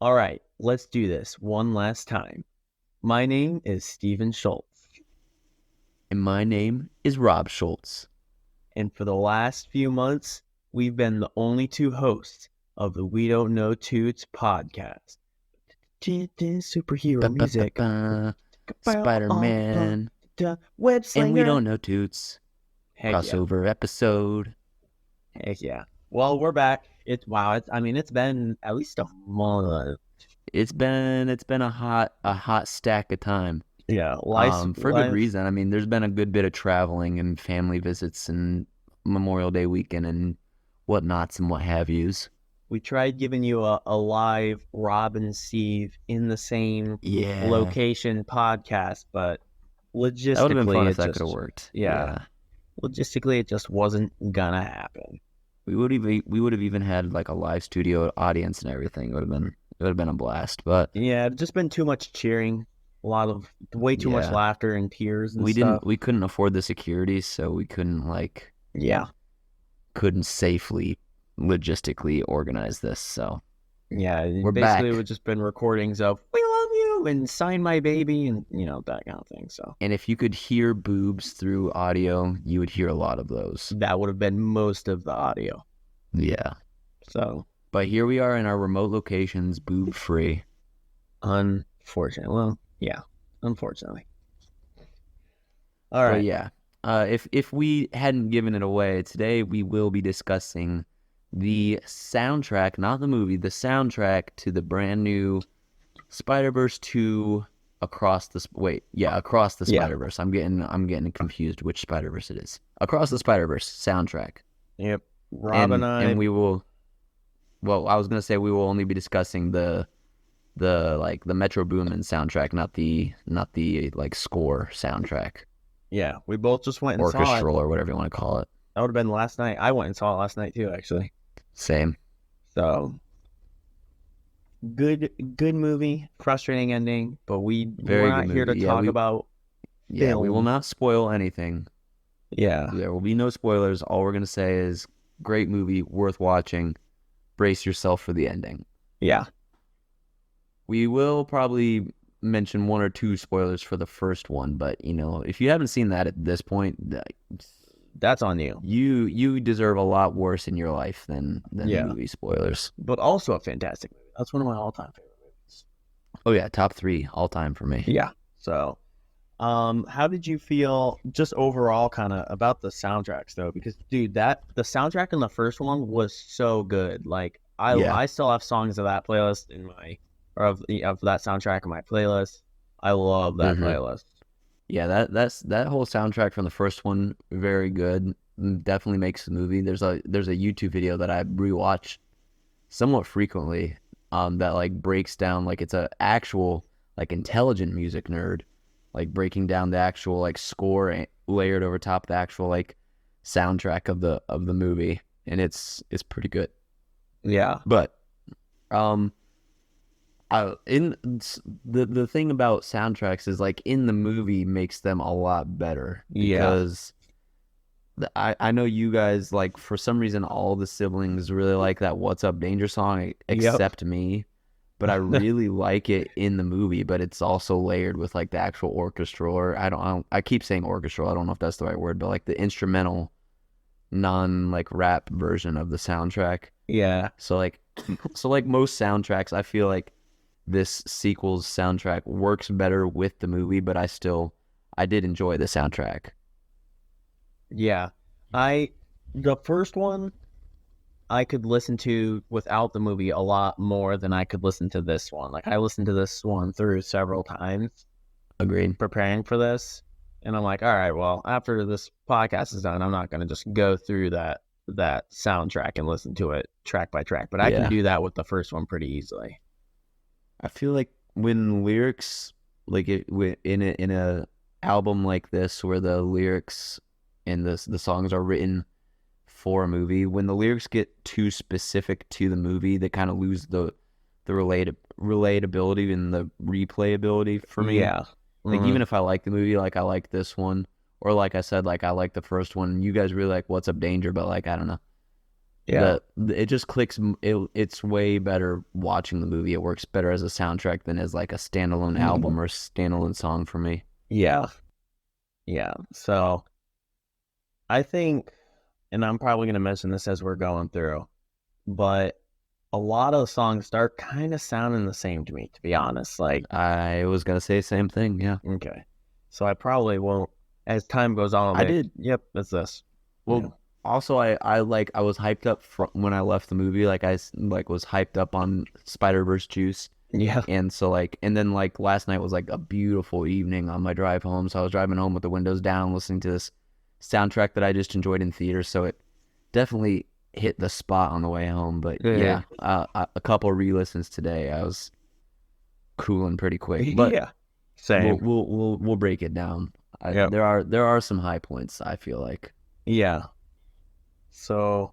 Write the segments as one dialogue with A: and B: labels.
A: All right, let's do this one last time. My name is Steven Schultz,
B: And my name is Rob Schultz.
A: and for the last few months, we've been the only two hosts of the We Don't Know Toots podcast. Superhero music.
B: Ba-ba-ba-ba. Spider-Man.
A: Web
B: And we
A: slinger.
B: don't know Toots.
A: Heck yeah.
B: Crossover episode.
A: Heck yeah. Well, we're back. It's been at least a month.
B: It's been a hot stack of time.
A: Yeah,
B: For good reason. I mean, there's been a good bit of traveling and family visits and Memorial Day weekend and whatnots and what have yous.
A: We tried giving you a live Rob and Steve in the same location podcast, but logistically,
B: that would have been fun if that could have worked.
A: Yeah, logistically, it just wasn't gonna happen.
B: We would have even had like a live studio audience and everything. It would have been a blast. But
A: yeah, it's just been too much cheering, way too much laughter and tears. And
B: we couldn't afford the security, so we couldn't couldn't safely logistically organize this. So
A: we're basically back. We've just been recordings of "We love you" and "Sign my baby" and that kind of thing. So,
B: and if you could hear boobs through audio, you would hear a lot of those.
A: That would have been most of the audio.
B: Yeah.
A: So,
B: but here we are in our remote locations, boob free.
A: Unfortunately, well, yeah, unfortunately. All right.
B: But yeah. If we hadn't given it away today, we will be discussing the soundtrack, not the movie, the soundtrack to the brand new Spiderverse 2 Across the Spiderverse. I'm getting confused which Spiderverse it is. Across the Spiderverse soundtrack.
A: Yep. Rob and
B: we will. Well, I was gonna say we will only be discussing the Metro Boomin soundtrack, not the score soundtrack.
A: Yeah, we both just went and
B: orchestral
A: saw it.
B: Or whatever you want to call it.
A: That would have been last night. I went and saw it last night too, actually.
B: Same.
A: So good movie, frustrating ending, but we're not here to talk about.
B: Yeah, we will not spoil anything.
A: Yeah,
B: there will be no spoilers. All we're gonna say is great movie, worth watching. Brace yourself for the ending.
A: Yeah,
B: we will probably mention one or two spoilers for the first one, but if you haven't seen that at this point,
A: that's on you.
B: You deserve a lot worse in your life than movie spoilers.
A: But also a fantastic movie. That's one of my all-time favorite movies.
B: Oh yeah, top 3 all-time for me.
A: Yeah. So, how did you feel just overall kind of about the soundtracks though? Because dude, the soundtrack in the first one was so good. Like I still have songs of that playlist in my of that soundtrack in my playlist. I love that playlist.
B: Yeah, that whole soundtrack from the first one, very good. Definitely makes the movie. There's a YouTube video that I rewatch somewhat frequently, that breaks down, it's a actual intelligent music nerd, breaking down the actual score layered over top of the actual soundtrack of the movie, and it's pretty good.
A: Yeah,
B: but in the thing about soundtracks is in the movie makes them a lot better, because I know you guys for some reason all the siblings really like that "What's Up Danger" song except me, but I really like it in the movie. But it's also layered with the actual orchestral, or I keep saying orchestral, I don't know if that's the right word, but the instrumental non rap version of the soundtrack.
A: Yeah.
B: So most soundtracks, I feel this sequel's soundtrack works better with the movie, but I did enjoy the soundtrack.
A: Yeah. The first one I could listen to without the movie a lot more than I could listen to this one. I listened to this one through several times.
B: Agreed.
A: Preparing for this. And I'm like, all right, well, after this podcast is done, I'm not going to just go through that soundtrack and listen to it track by track. But I can do that with the first one pretty easily.
B: I feel when lyrics, in a album like this, where the lyrics and the songs are written for a movie, when the lyrics get too specific to the movie, they kind of lose the relatability and the replayability for me.
A: Yeah.
B: Even if I like the movie, I like this one, or like I said, I like the first one. You guys really like "What's Up Danger," but I don't know.
A: Yeah.
B: It just clicks. It's way better watching the movie. It works better as a soundtrack than as like a standalone album or a standalone song for me.
A: Yeah. Yeah. So I think, and I'm probably going to mention this as we're going through, but a lot of songs start kind of sounding the same to me, to be honest. Like,
B: I was gonna say the same thing. Yeah.
A: okay. So I probably won't, as time goes on, I'll be
B: I
A: like,
B: did.
A: yep, it's this.
B: Well,
A: Yeah.
B: also I was hyped up when I left the movie. Like like was hyped up on Spiderverse Juice.
A: Yeah.
B: And so and then last night was like a beautiful evening on my drive home. So I was driving home with the windows down, listening to this soundtrack that I just enjoyed in theater. So it definitely hit the spot on the way home. But yeah, a couple re-listens today, I was cooling pretty quick. But
A: yeah. Same.
B: We'll break it down.
A: Yep.
B: There are some high points, I feel like.
A: Yeah. So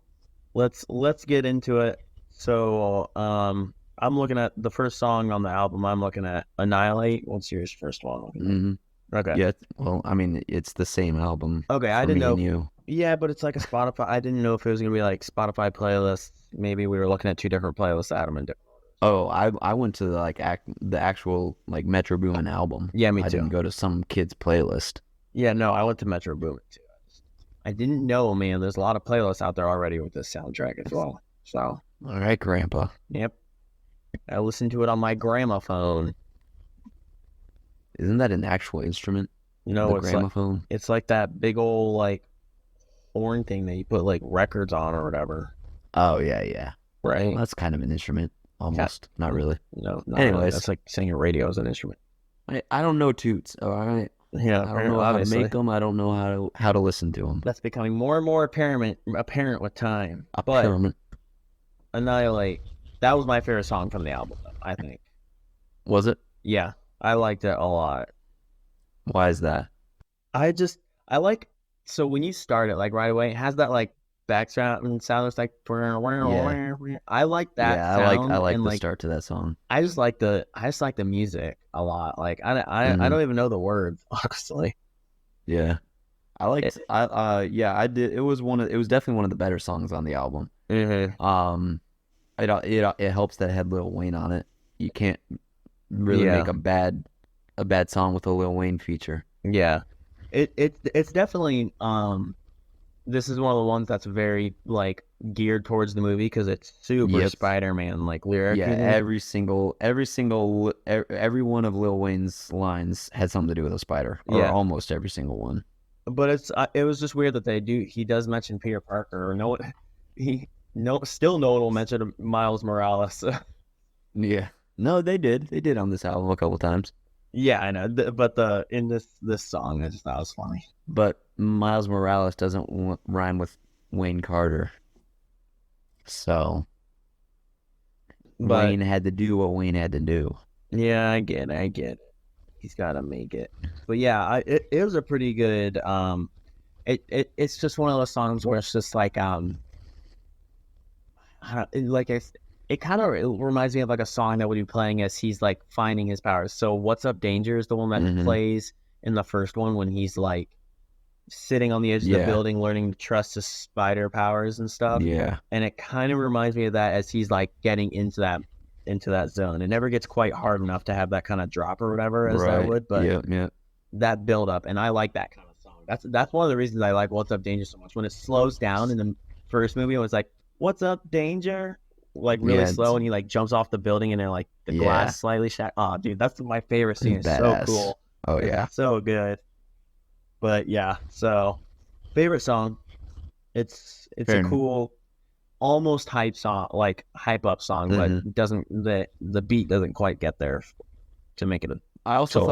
A: let's get into it. So I'm looking at the first song on the album. I'm looking at Annihilate. What's yours first one?
B: Mm-hmm.
A: Okay.
B: Yeah. Well, I mean, it's the same album.
A: Okay, I
B: for
A: didn't
B: me
A: know.
B: and you.
A: Yeah, but it's like a Spotify. I didn't know if it was gonna be like Spotify playlists. Maybe we were looking at two different playlists, Adam and Dick.
B: Oh, I went to the actual like Metro Boomin album.
A: Yeah, me
B: I
A: too.
B: didn't go to some kid's playlist.
A: Yeah, no, I went to Metro Boomin too. I didn't know, man. There's a lot of playlists out there already with this soundtrack as well. So,
B: all right, Grandpa.
A: yep, I listened to it on my gramophone.
B: Isn't that an actual instrument?
A: No,
B: The
A: it's
B: gramophone.
A: like it's like that big old like horn thing that you put like records on or whatever.
B: Oh yeah, yeah.
A: Right.
B: Well, that's kind of an instrument, almost. Not really.
A: No, not really.
B: Anyways,
A: That's like saying a radio is an instrument.
B: I don't know toots. All right.
A: Yeah,
B: I don't know how to
A: obviously.
B: make them. I don't know how to listen to them.
A: That's becoming more and more apparent with time. But
B: Apparent.
A: Annihilate, that was my favorite song from the album, I think.
B: Was it?
A: Yeah, I liked it a lot.
B: Why is that?
A: I like, so when you start it like right away, it has that like background and sound. It's like, I like that
B: Yeah,
A: sound.
B: I like
A: and
B: the
A: like,
B: start to that song.
A: I just like the music a lot. Like I
B: Mhm.
A: don't even know the words, honestly.
B: Yeah. I liked yeah, I did. It was definitely one of the better songs on the album.
A: Mm-hmm.
B: It helps that it had Lil Wayne on it. You can't really make a bad song with a Lil Wayne feature.
A: Yeah. It's definitely this is one of the ones that's very like geared towards the movie because it's super Spider-Man like lyric.
B: Yeah, every one of Lil Wayne's lines had something to do with a spider, or almost every single one.
A: But it was just weird that he does mention Peter Parker, or still no one will mention Miles Morales.
B: Yeah, no, they did on this album a couple times.
A: Yeah, I know, but in this song, I just thought it was funny.
B: But Miles Morales doesn't rhyme with Wayne Carter, so Wayne had to do what Wayne had to do.
A: Yeah, I get it. He's got to make it. But yeah, it was a pretty good. It's just one of those songs where it's just like it kind of reminds me of like a song that would be playing as he's like finding his powers. So "What's Up Danger" is the one that plays in the first one when he's like sitting on the edge of the building, learning to trust his spider powers and stuff.
B: Yeah,
A: and it kind of reminds me of that as he's like getting into that zone. It never gets quite hard enough to have that kind of drop or whatever as that would, but that build up, and I like that kind of song. That's one of the reasons I like "What's Up Danger" so much. When it slows down in the first movie, it was like "What's Up Danger," like really slow, and he like jumps off the building and then like the glass slightly shattered. Oh, dude, that's my favorite scene. It's so cool.
B: Oh yeah,
A: it's so good. But yeah, so favorite song. It's a cool, almost hype song, like hype up song, but doesn't the beat doesn't quite get there to make it.
B: I also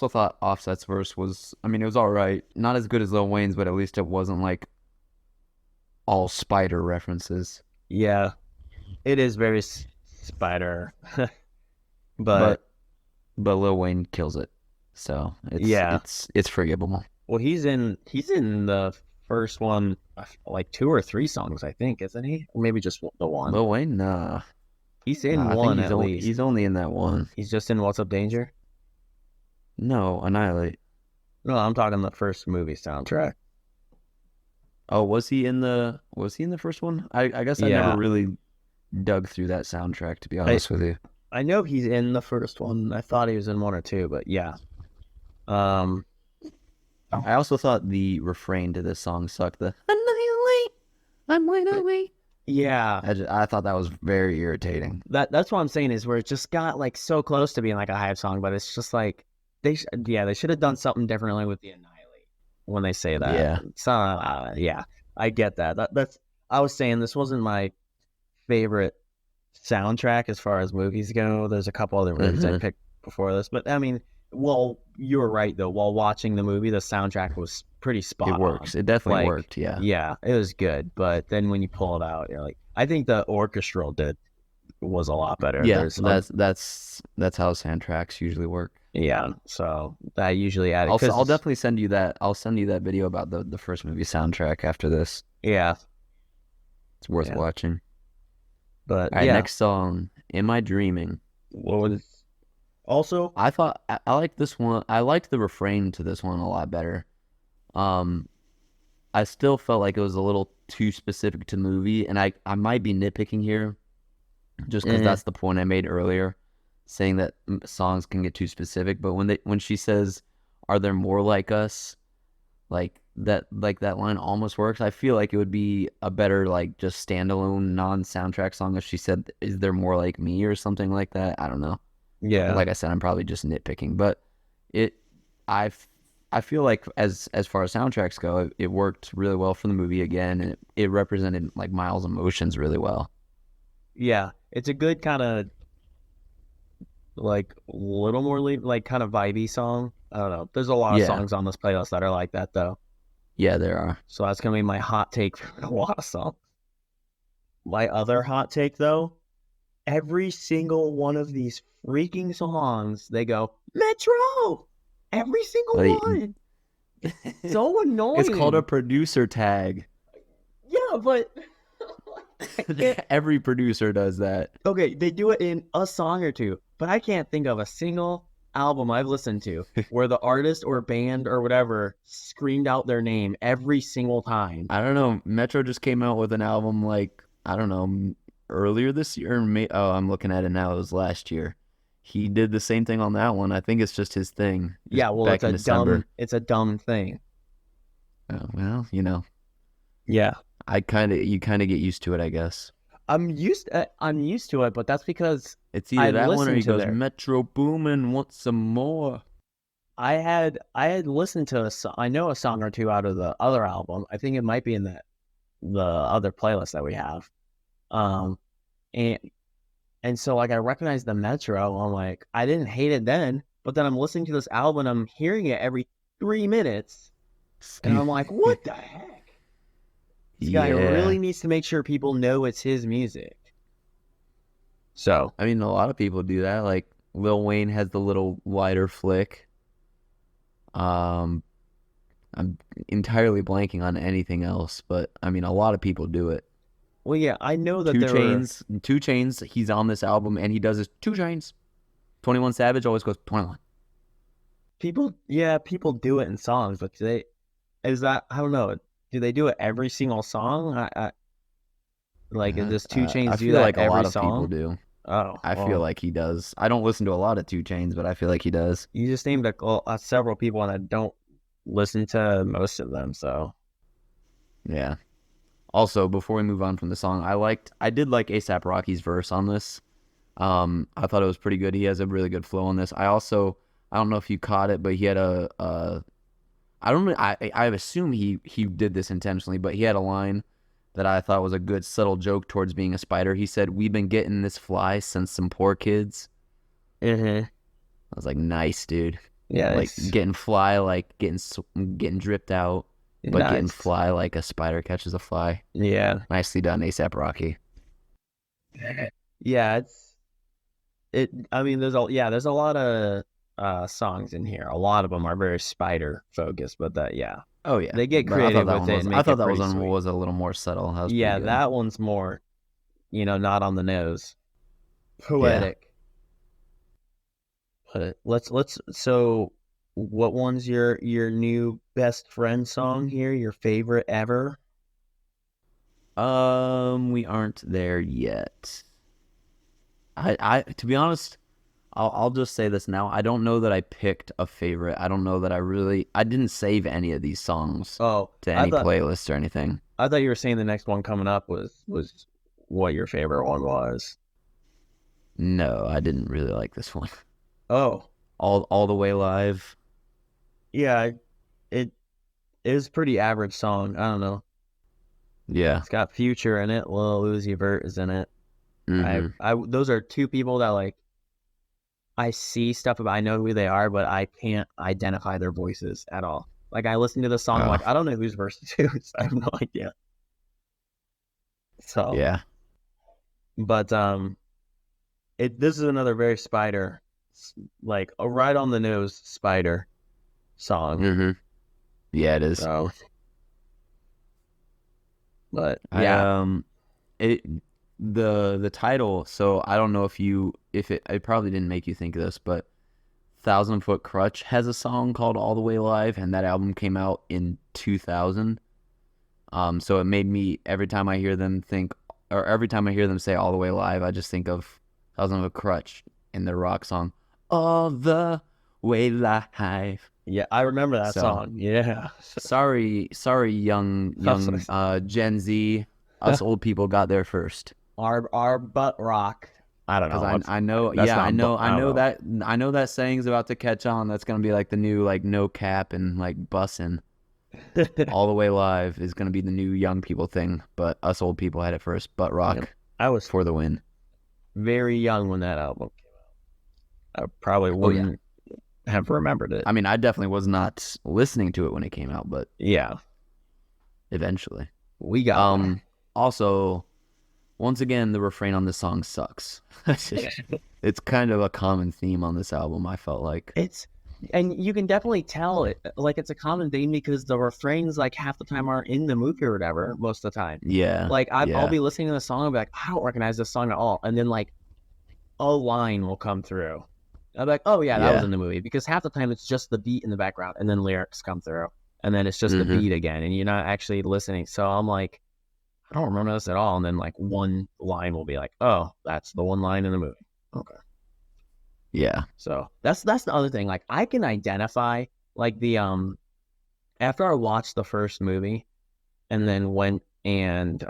B: thought Offset's verse was, I mean, it was all right, not as good as Lil Wayne's, but at least it wasn't like all spider references.
A: Yeah, it is very spider, but
B: Lil Wayne kills it, so it's forgivable.
A: Well, he's in the first one, like 2 or 3 songs, I think, isn't he? Or maybe just the one.
B: Lil Wayne, nah.
A: He's in one at least.
B: He's only in that one.
A: He's just in "What's Up Danger"?
B: No, Annihilate.
A: No, I'm talking the first movie soundtrack.
B: Oh, was he in the first one? I guess I never
A: Yeah,
B: really dug through that soundtrack, to be
A: I
B: honest with you.
A: I know he's in the first one. I thought he was in one or two, but yeah. Um,
B: I also thought the refrain to this song sucked. The annihilate, I'm wide awake.
A: yeah,
B: I thought that was very irritating.
A: that's what I'm saying is where it just got like so close to being like a hype song, but it's just like they should have done something differently with the annihilate when they say that.
B: Yeah.
A: So yeah, I get that. That's I was saying this wasn't my favorite soundtrack as far as movies go. There's a couple other movies I
B: Hmm.
A: picked before this, but I mean, well, you were right though. While watching the movie, the soundtrack was pretty
B: It
A: spot on.
B: works. It definitely
A: Like,
B: worked. Yeah.
A: yeah, it was good. But then when you pull it out, you're like, I think the orchestral did was a lot better.
B: Yeah.
A: There's
B: That's how soundtracks usually work.
A: yeah, so that usually added
B: I'll
A: because
B: definitely send you that. I'll send you that video about the first movie soundtrack after this.
A: yeah,
B: It's worth
A: yeah,
B: watching.
A: but
B: All right,
A: yeah,
B: next song, Am I Dreaming?
A: what was also
B: I thought I liked this one. I liked the refrain to this one a lot better. Um, I still felt like it was a little too specific to the movie, and I might be nitpicking here just because
A: mhm,
B: that's the point I made earlier, saying that songs can get too specific. But when she says, "Are there more like us?" like that line almost works. I feel like it would be a better like just standalone non-soundtrack song if she said, "Is there more like me?" or something like that. I don't know.
A: yeah,
B: Like I said, I'm probably just nitpicking, but it I I feel like as far as soundtracks go, it worked really well for the movie again, and it represented like Miles' emotions really well.
A: yeah. It's a good kind of like little more like kind of vibey song. I don't know. There's a lot of
B: Yeah,
A: songs on this playlist that are like that though.
B: yeah, there are.
A: So that's gonna be my hot take for a lot of songs. My other hot take though, every single one of these freaking songs, they go Metro. Every single
B: Like,
A: one. So
B: it's called a
A: annoying.
B: producer tag.
A: Yeah, but I can't.
B: Every producer does that.
A: Okay, they do it in a song or two, but I can't think of a single album I've listened to where the artist or band or whatever screamed out their name every single time.
B: I don't know. Metro just came out with an album like I don't know earlier this year. Oh, I'm looking at it now. It was last year. He did the same thing on that one. I think it's just his thing. Just
A: Yeah, well,
B: back in December.
A: it's a dumb thing.
B: Oh, well,
A: Yeah,
B: you kind of get used to it, I guess.
A: I'm used to it, but that's because
B: It's either
A: I
B: that one or
A: listened
B: he
A: to
B: goes
A: their
B: Metro Boomin, want some more.
A: I had listened to I know a song or two out of the other album. I think it might be in the other playlist that we have. Um, and and so like I recognize the Metro. I'm like I didn't hate it then, but then I'm listening to this album. And I'm hearing it every 3 minutes, and I'm like, what the heck? This guy
B: Yeah.
A: really needs to make sure people know it's his music. So
B: I mean, a lot of people do that. Like Lil Wayne has the little lighter flick. Um, I'm entirely blanking on anything else, but I mean, a lot of people do it.
A: well, yeah, I know that
B: Two
A: there were
B: Chains, Two Chains. He's on this album and he does his Two Chains. 21 Savage always goes 21.
A: people. Yeah, people do it in songs, but is that I don't know. Do they do it every single song? Like, does Two
B: I
A: Chains do
B: feel
A: that
B: like a
A: every
B: lot of people
A: song?
B: do.
A: Oh,
B: I feel
A: well,
B: like he does. I don't listen to a lot of Two Chains, but I feel like he does.
A: you just named several people, and I don't listen to most of them. So,
B: Yeah. Also, before we move on from the song, I did like ASAP Rocky's verse on this. I thought it was pretty good. He has a really good flow on this. I don't know if you caught it, but he had I don't know, I assume he did this intentionally, but he had a line that I thought was a good subtle joke towards being a spider. He said, "We've been getting this fly since some poor kids."
A: hmm
B: I was like, "Nice, dude."
A: yeah,
B: Like
A: it's
B: getting fly, like getting dripped out, but getting
A: nice.
B: fly like a spider catches a fly.
A: Yeah,
B: Nicely done, ASAP Rocky.
A: yeah, it's it. I mean, there's a lot of songs in here. A lot of them are very spider focused, but yeah,
B: Oh yeah,
A: they get
B: but I thought
A: creative
B: that
A: with
B: one
A: it
B: was
A: and
B: I
A: make
B: thought
A: it
B: that was
A: pretty
B: one
A: sweet.
B: was a little more subtle. That was pretty
A: Yeah,
B: good.
A: that one's more, not on the nose,
B: Yeah.
A: poetic. But let's so what one's your new best friend song here? Your favorite ever?
B: We aren't there yet. I to be honest, I'll just say this now. I don't know that I picked a favorite. I don't know that I didn't save any of these songs
A: Oh,
B: to any playlist or anything.
A: I thought you were saying the next one coming up was what your favorite one was.
B: No, I didn't really like this one.
A: Oh,
B: all the way live.
A: yeah, it is pretty average song. I don't know.
B: Yeah,
A: It's got Future in it. Lil Uzi Vert is in it.
B: mm-hmm.
A: I those are two people that like I see stuff about. I know who they are, but I can't identify their voices at all. Like I listen to the song, I'm like I don't know whose verse it is. I have no idea. So
B: yeah,
A: but this is another very Spider, like a right on the nose Spider song.
B: mm-hmm. Yeah, it is.
A: So, but yeah,
B: the title. So I don't know if it probably didn't make you think of this, but 1,000 Foot Crutch has a song called All the Way Live, and that album came out in 2000. So it made me every time I hear them say All the Way Live, I just think of 1,000 Foot Crutch in their rock song All the Way Live.
A: yeah, I remember that song. Yeah.
B: Sorry, young Gen Z. Us old people got there first.
A: Our butt rock. I don't know.
B: I know that saying's about to catch on. That's gonna be like the new like no cap and like bussin'. All the Way Live is gonna be the new young people thing, but us old people had it first. Butt rock. Yep.
A: I was
B: for the win.
A: Very young when that album came out. I probably wouldn't have remembered it.
B: I mean, I definitely was not listening to it when it came out, but
A: yeah,
B: eventually
A: we got
B: there. Also, once again, the refrain on this song sucks. It's kind of a common theme on this album, I felt like.
A: And you can definitely tell it, like it's a common theme because the refrains like half the time aren't in the movie or whatever, most of the time.
B: Yeah.
A: Like I'll be listening to the song and be like, I don't recognize this song at all. And then like a line will come through. I'll be like, oh yeah, that was in the movie. Because half the time it's just the beat in the background and then lyrics come through. And then it's just the beat again and you're not actually listening. So I'm like, I don't remember this at all. And then like one line will be like, oh, that's the one line in the movie. Okay.
B: Yeah.
A: So that's the other thing. Like I can identify like the after I watched the first movie and then went and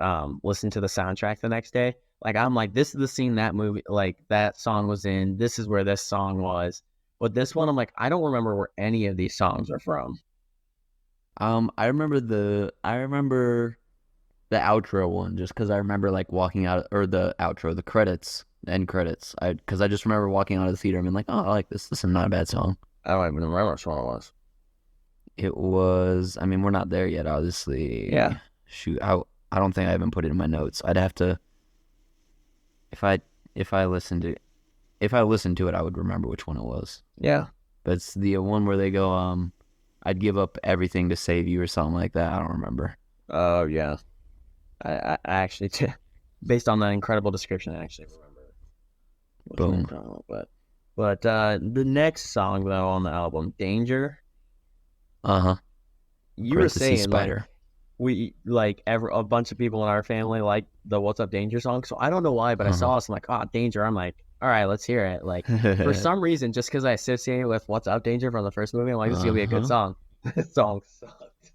A: listened to the soundtrack the next day, like I'm like, this is the scene that movie like that song was in. This is where this song was. But this one I'm like, I don't remember where any of these songs are from.
B: I remember the outro one just because I remember like walking out, or the outro, the credits, end credits. Because I just remember walking out of the theater and being like, oh, I like this. This is not a bad song.
A: I don't even remember which one it was.
B: It was. I mean, we're not there yet, obviously.
A: Yeah.
B: Shoot, I don't think I even put it in my notes. I'd have to. If I listened to it, I would remember which one it was.
A: Yeah.
B: But it's the one where they go, I'd give up everything to save you or something like that. I don't remember.
A: Oh yeah. I actually, based on that incredible description, I actually remember.
B: Boom.
A: But the next song though on the album, Danger. You were saying
B: Spider.
A: Like, we like a bunch of people in our family like the "What's Up Danger" song. So I don't know why, but I saw us. I'm like, oh, Danger. I'm like, all right, let's hear it. Like for some reason, just because I associate it with "What's Up Danger" from the first movie, I'm like, this is gonna be a good song. This song sucked.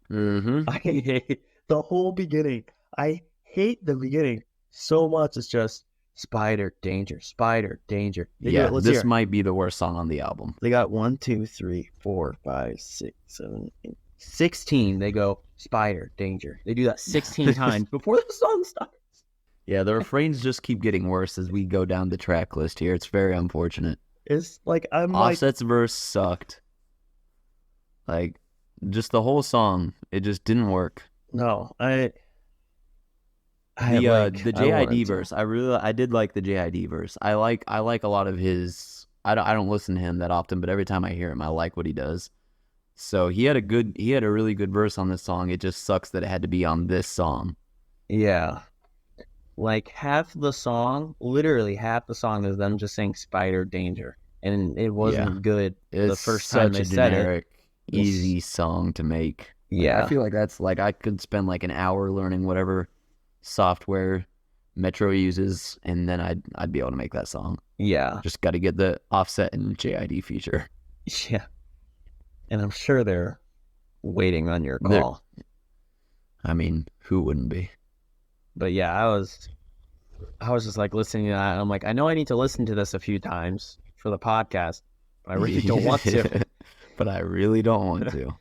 A: I hate the whole beginning. I hate the beginning so much. It's just Spider Danger, Spider Danger.
B: This might be the worst song on the album.
A: They got 1, 2, 3, 4, 5, 6, 7, 8, 16. They go Spider Danger. They do that 16 times before the song starts.
B: Yeah, the refrains just keep getting worse as we go down the track list here. It's very unfortunate.
A: It's like
B: Offset's verse sucked. Like just the whole song, it just didn't work.
A: No,
B: the JID verse. I did like the JID verse. I like a lot of his. I don't listen to him that often, but every time I hear him, I like what he does. So he had a really good verse on this song. It just sucks that it had to be on this song.
A: Yeah. Like literally half the song is them just saying Spider Danger. And it wasn't good the first time they said it.
B: Easy song to make.
A: Yeah.
B: I feel like that's like I could spend like an hour learning whatever software Metro uses, and then I'd be able to make that song.
A: Yeah.
B: Just got to get the Offset and JID feature.
A: Yeah. And I'm sure they're waiting on your call.
B: I mean, who wouldn't be?
A: But yeah, I was just like listening to that, and I'm like, I know I need to listen to this a few times for the podcast, but I really don't want to.
B: But I really don't want to.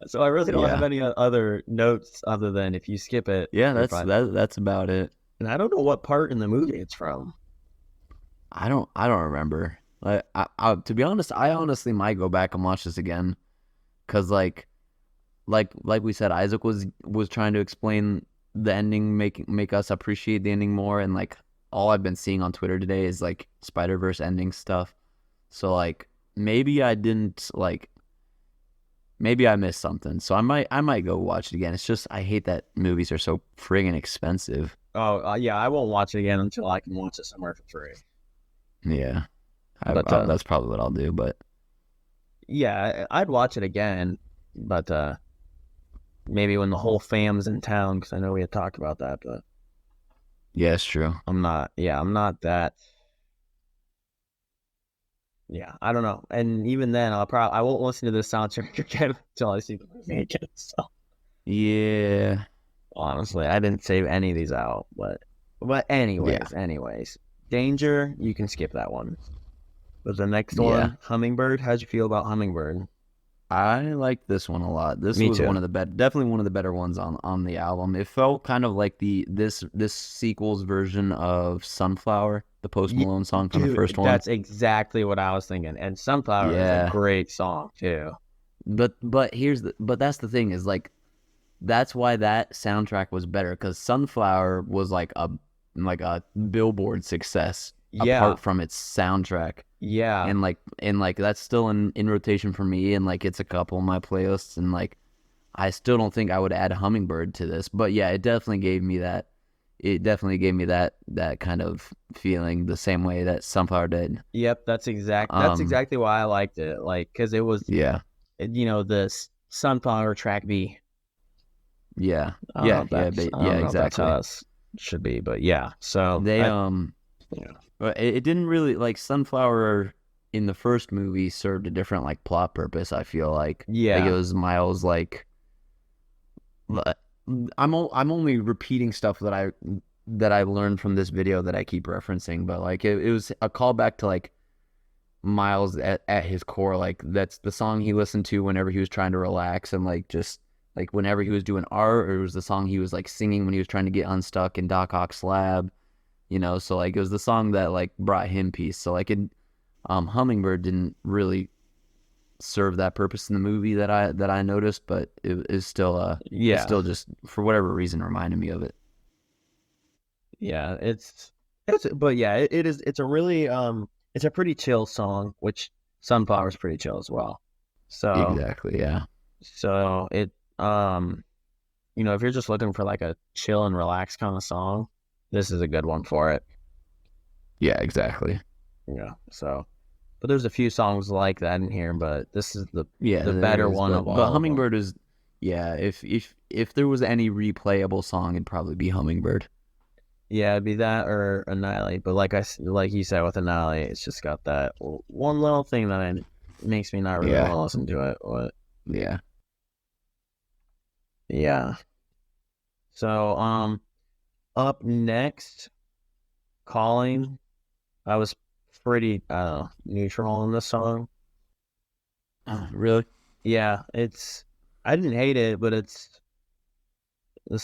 A: So I really don't have any other notes other than if you skip it.
B: Yeah, that's about it.
A: And I don't know what part in the movie it's from.
B: I don't remember. I to be honest, I honestly might go back and watch this again, because like we said, Isaac was trying to explain the ending, make us appreciate the ending more, and like all I've been seeing on Twitter today is like Spiderverse ending stuff. So like maybe I didn't like. Maybe I missed something, so I might go watch it again. It's just I hate that movies are so friggin' expensive.
A: Oh yeah, I won't watch it again until I can watch it somewhere for free.
B: Yeah, that's probably what I'll do. But
A: yeah, I'd watch it again, but maybe when the whole fam's in town, because I know we had talked about that. But
B: yeah, it's true.
A: I'm not that. Yeah, I don't know. And even then, I won't listen to this soundtrack again until I see the movie again. So
B: yeah,
A: honestly, I didn't save any of these out. But anyways, Danger, you can skip that one. But the next one, Hummingbird. How'd you feel about Hummingbird?
B: I like this one a lot. This was one of the definitely one of the better ones on the album. It felt kind of like this sequel's version of Sunflower, the Post Malone song from the first one.
A: That's exactly what I was thinking. And Sunflower is a great song too.
B: But that's the thing, is like that's why that soundtrack was better, because Sunflower was like a Billboard success apart from its soundtrack.
A: Yeah.
B: And like that's still in rotation for me, and like it's a couple of my playlists, and like I still don't think I would add Hummingbird to this. But yeah, it definitely gave me that kind of feeling, the same way that Sunflower did.
A: Yep, that's exactly why I liked it. Like, because it was the Sunflower track B.
B: Yeah.
A: Exactly. That's how it should be, but yeah. So
B: they it didn't really, like, Sunflower in the first movie served a different like plot purpose, I feel like.
A: Yeah.
B: Like it was Miles, like, I'm only repeating stuff that I learned from this video that I keep referencing, but like it was a callback to like Miles at his core. Like that's the song he listened to whenever he was trying to relax, and like just like whenever he was doing art, or it was the song he was like singing when he was trying to get unstuck in Doc Ock's lab. So like it was the song that like brought him peace. So like Hummingbird didn't really serve that purpose in the movie that I noticed, but it is still it's still just for whatever reason reminded me of it.
A: Yeah, it's a really it's a pretty chill song, which Sunflower's pretty chill as well. So
B: exactly, yeah.
A: So it if you're just looking for like a chill and relaxed kind of song, this is a good one for it.
B: Yeah, exactly.
A: Yeah. So, but there's a few songs like that in here, but this is the better one of all.
B: But Hummingbird is, if there was any replayable song, it'd probably be Hummingbird.
A: Yeah, it'd be that or Annihilate. But like you said with Annihilate, it's just got that one little thing that makes me not really want to listen to it. But yeah. So up next, Calling. I was pretty neutral in this song.
B: Really?
A: Yeah, I didn't hate it, but it's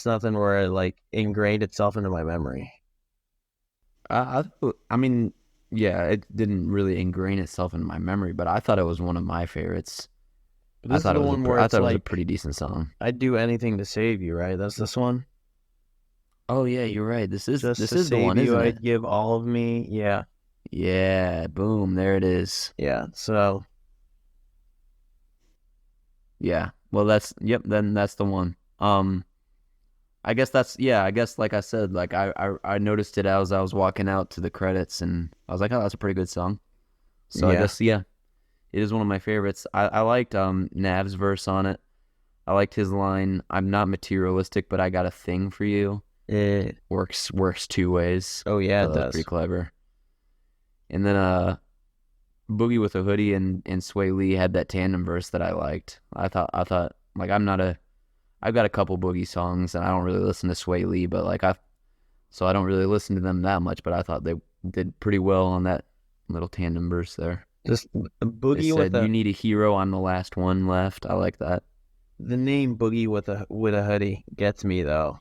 A: nothing where it like ingrained itself into my memory.
B: I mean, yeah, it didn't really ingrain itself in my memory, but I thought it was one of my favorites. I thought it was a pretty decent song.
A: I'd do anything to save you, right? That's this one.
B: Oh yeah, you're right. This is the one,
A: you,
B: isn't it?
A: I'd give all of me. Yeah.
B: Yeah, boom, there it is.
A: Yeah. So.
B: Yeah. Well, then that's the one. I guess like I said, like I noticed it as I was walking out to the credits, and I was like, oh, that's a pretty good song. So I guess it is one of my favorites. I liked Nav's verse on it. I liked his line, "I'm not materialistic, but I got a thing for you."
A: It,
B: Works two ways.
A: oh yeah,
B: So
A: it
B: that was pretty
A: does.
B: clever. And then Boogie with a Hoodie and Sway Lee had that tandem verse that I liked. I thought like I've got a couple Boogie songs and I don't really listen to Sway Lee, but like so I don't really listen to them that much, but I thought they did pretty well on that little tandem verse there.
A: Just a
B: They
A: Boogie with
B: said you
A: a
B: need a hero, I'm the last one left. I like that.
A: the name Boogie with a hoodie gets me though,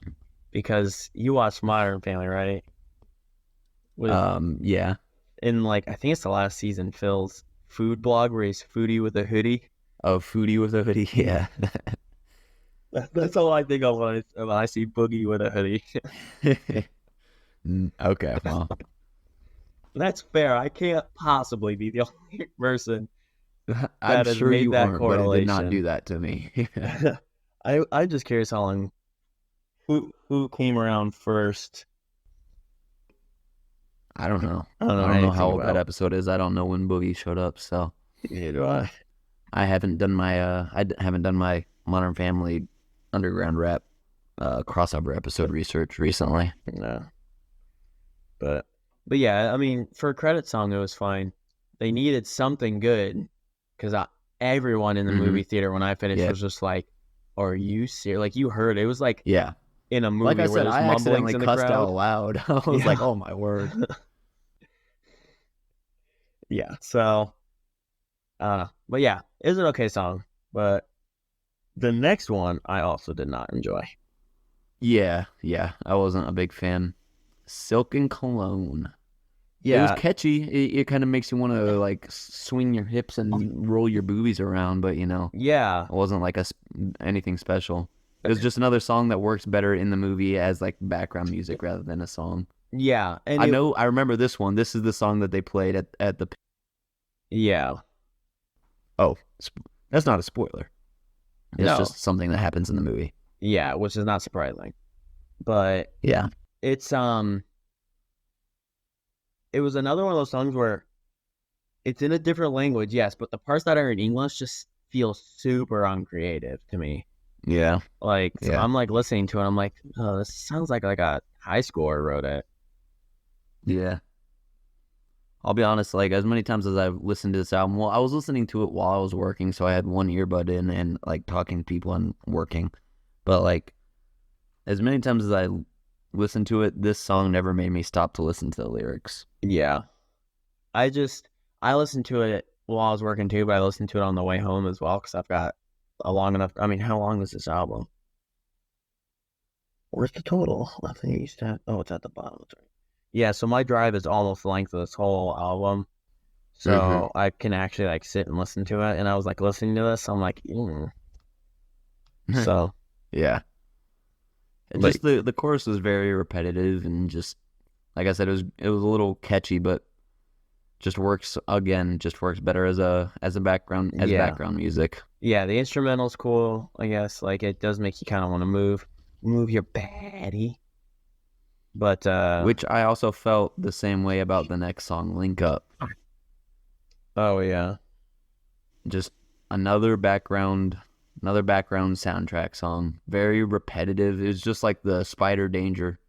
A: because you watch Modern Family, right? With
B: Yeah.
A: in like I think it's the last season, Phil's food blog where he's foodie with a hoodie.
B: Oh, Foodie with a Hoodie. Yeah.
A: That's all I think of when I see Boogie with a hoodie.
B: Okay, well,
A: That's fair. I can't possibly be the only person
B: I'm
A: that has
B: sure
A: made
B: you
A: that
B: aren't, but it did not
A: correlation.
B: do that to me.
A: I'm just curious how long who came around first.
B: I don't know.
A: I don't
B: I
A: know
B: don't know how
A: anything
B: old that
A: about.
B: episode is. I don't know when Boogie showed up, so
A: Neither do I.
B: I haven't done my haven't done my Modern Family Underground Rap crossover episode research recently.
A: No, but yeah, I mean, for a credit song, it was fine. They needed something good because everyone in the
B: Mm-hmm.
A: movie theater when I finished
B: Yeah,
A: was just like, "Are you serious?" Like you heard it was like
B: yeah.
A: in a
B: Like
A: movie
B: I
A: where
B: said,
A: there's
B: I
A: mumblings
B: accidentally
A: in the
B: cussed out
A: crowd.
B: loud. I was like,
A: Yeah,
B: "Oh my word!"
A: yeah. So, but yeah, it's an okay song. But the next one I also did not enjoy.
B: Yeah, yeah. I wasn't a big fan. Silk and Cologne. It was
A: Yeah,
B: catchy. It kind of makes you want to like swing your hips and roll your boobies around, but
A: yeah,
B: it wasn't like anything special. It was just another song that works better in the movie as like background music rather than a song.
A: yeah, and it,
B: I remember this one. This is the song that they played at the.
A: yeah,
B: Oh, that's not a spoiler. It's
A: no,
B: just something that happens in the movie.
A: yeah, which is not surprising. But
B: Yeah.
A: it's it was another one of those songs where it's in a different language, yes, but the parts that are in English just feel super uncreative to me.
B: Yeah.
A: Like so
B: Yeah.
A: I'm like listening to it, I'm like, oh, this sounds like a high schooler wrote it.
B: Yeah. I'll be honest, like as many times as I've listened to this album, well, I was listening to it while I was working, so I had one earbud in and like talking to people and working. But like as many times as I listened to it, this song never made me stop to listen to the lyrics.
A: Yeah. I listened to it while I was working too, but I listened to it on the way home as well because I've got a long enough. I mean, how long is this album? Where's the total? I think it's it's at the bottom. That's right. Yeah, so my drive is almost the length of this whole album,
B: Mm-hmm.
A: so I can actually like sit and listen to it. And I was like listening to this, I'm like, so
B: Yeah.
A: like,
B: Just the chorus was very repetitive and just like I said, it was a little catchy, but just works better as a
A: yeah,
B: background music.
A: yeah, the instrumental's cool. I guess like it does make you kind of want to move your body, but
B: Which I also felt the same way about the next song, Link Up.
A: oh yeah,
B: Just another background soundtrack song. Very repetitive. It was just like the Spider Danger.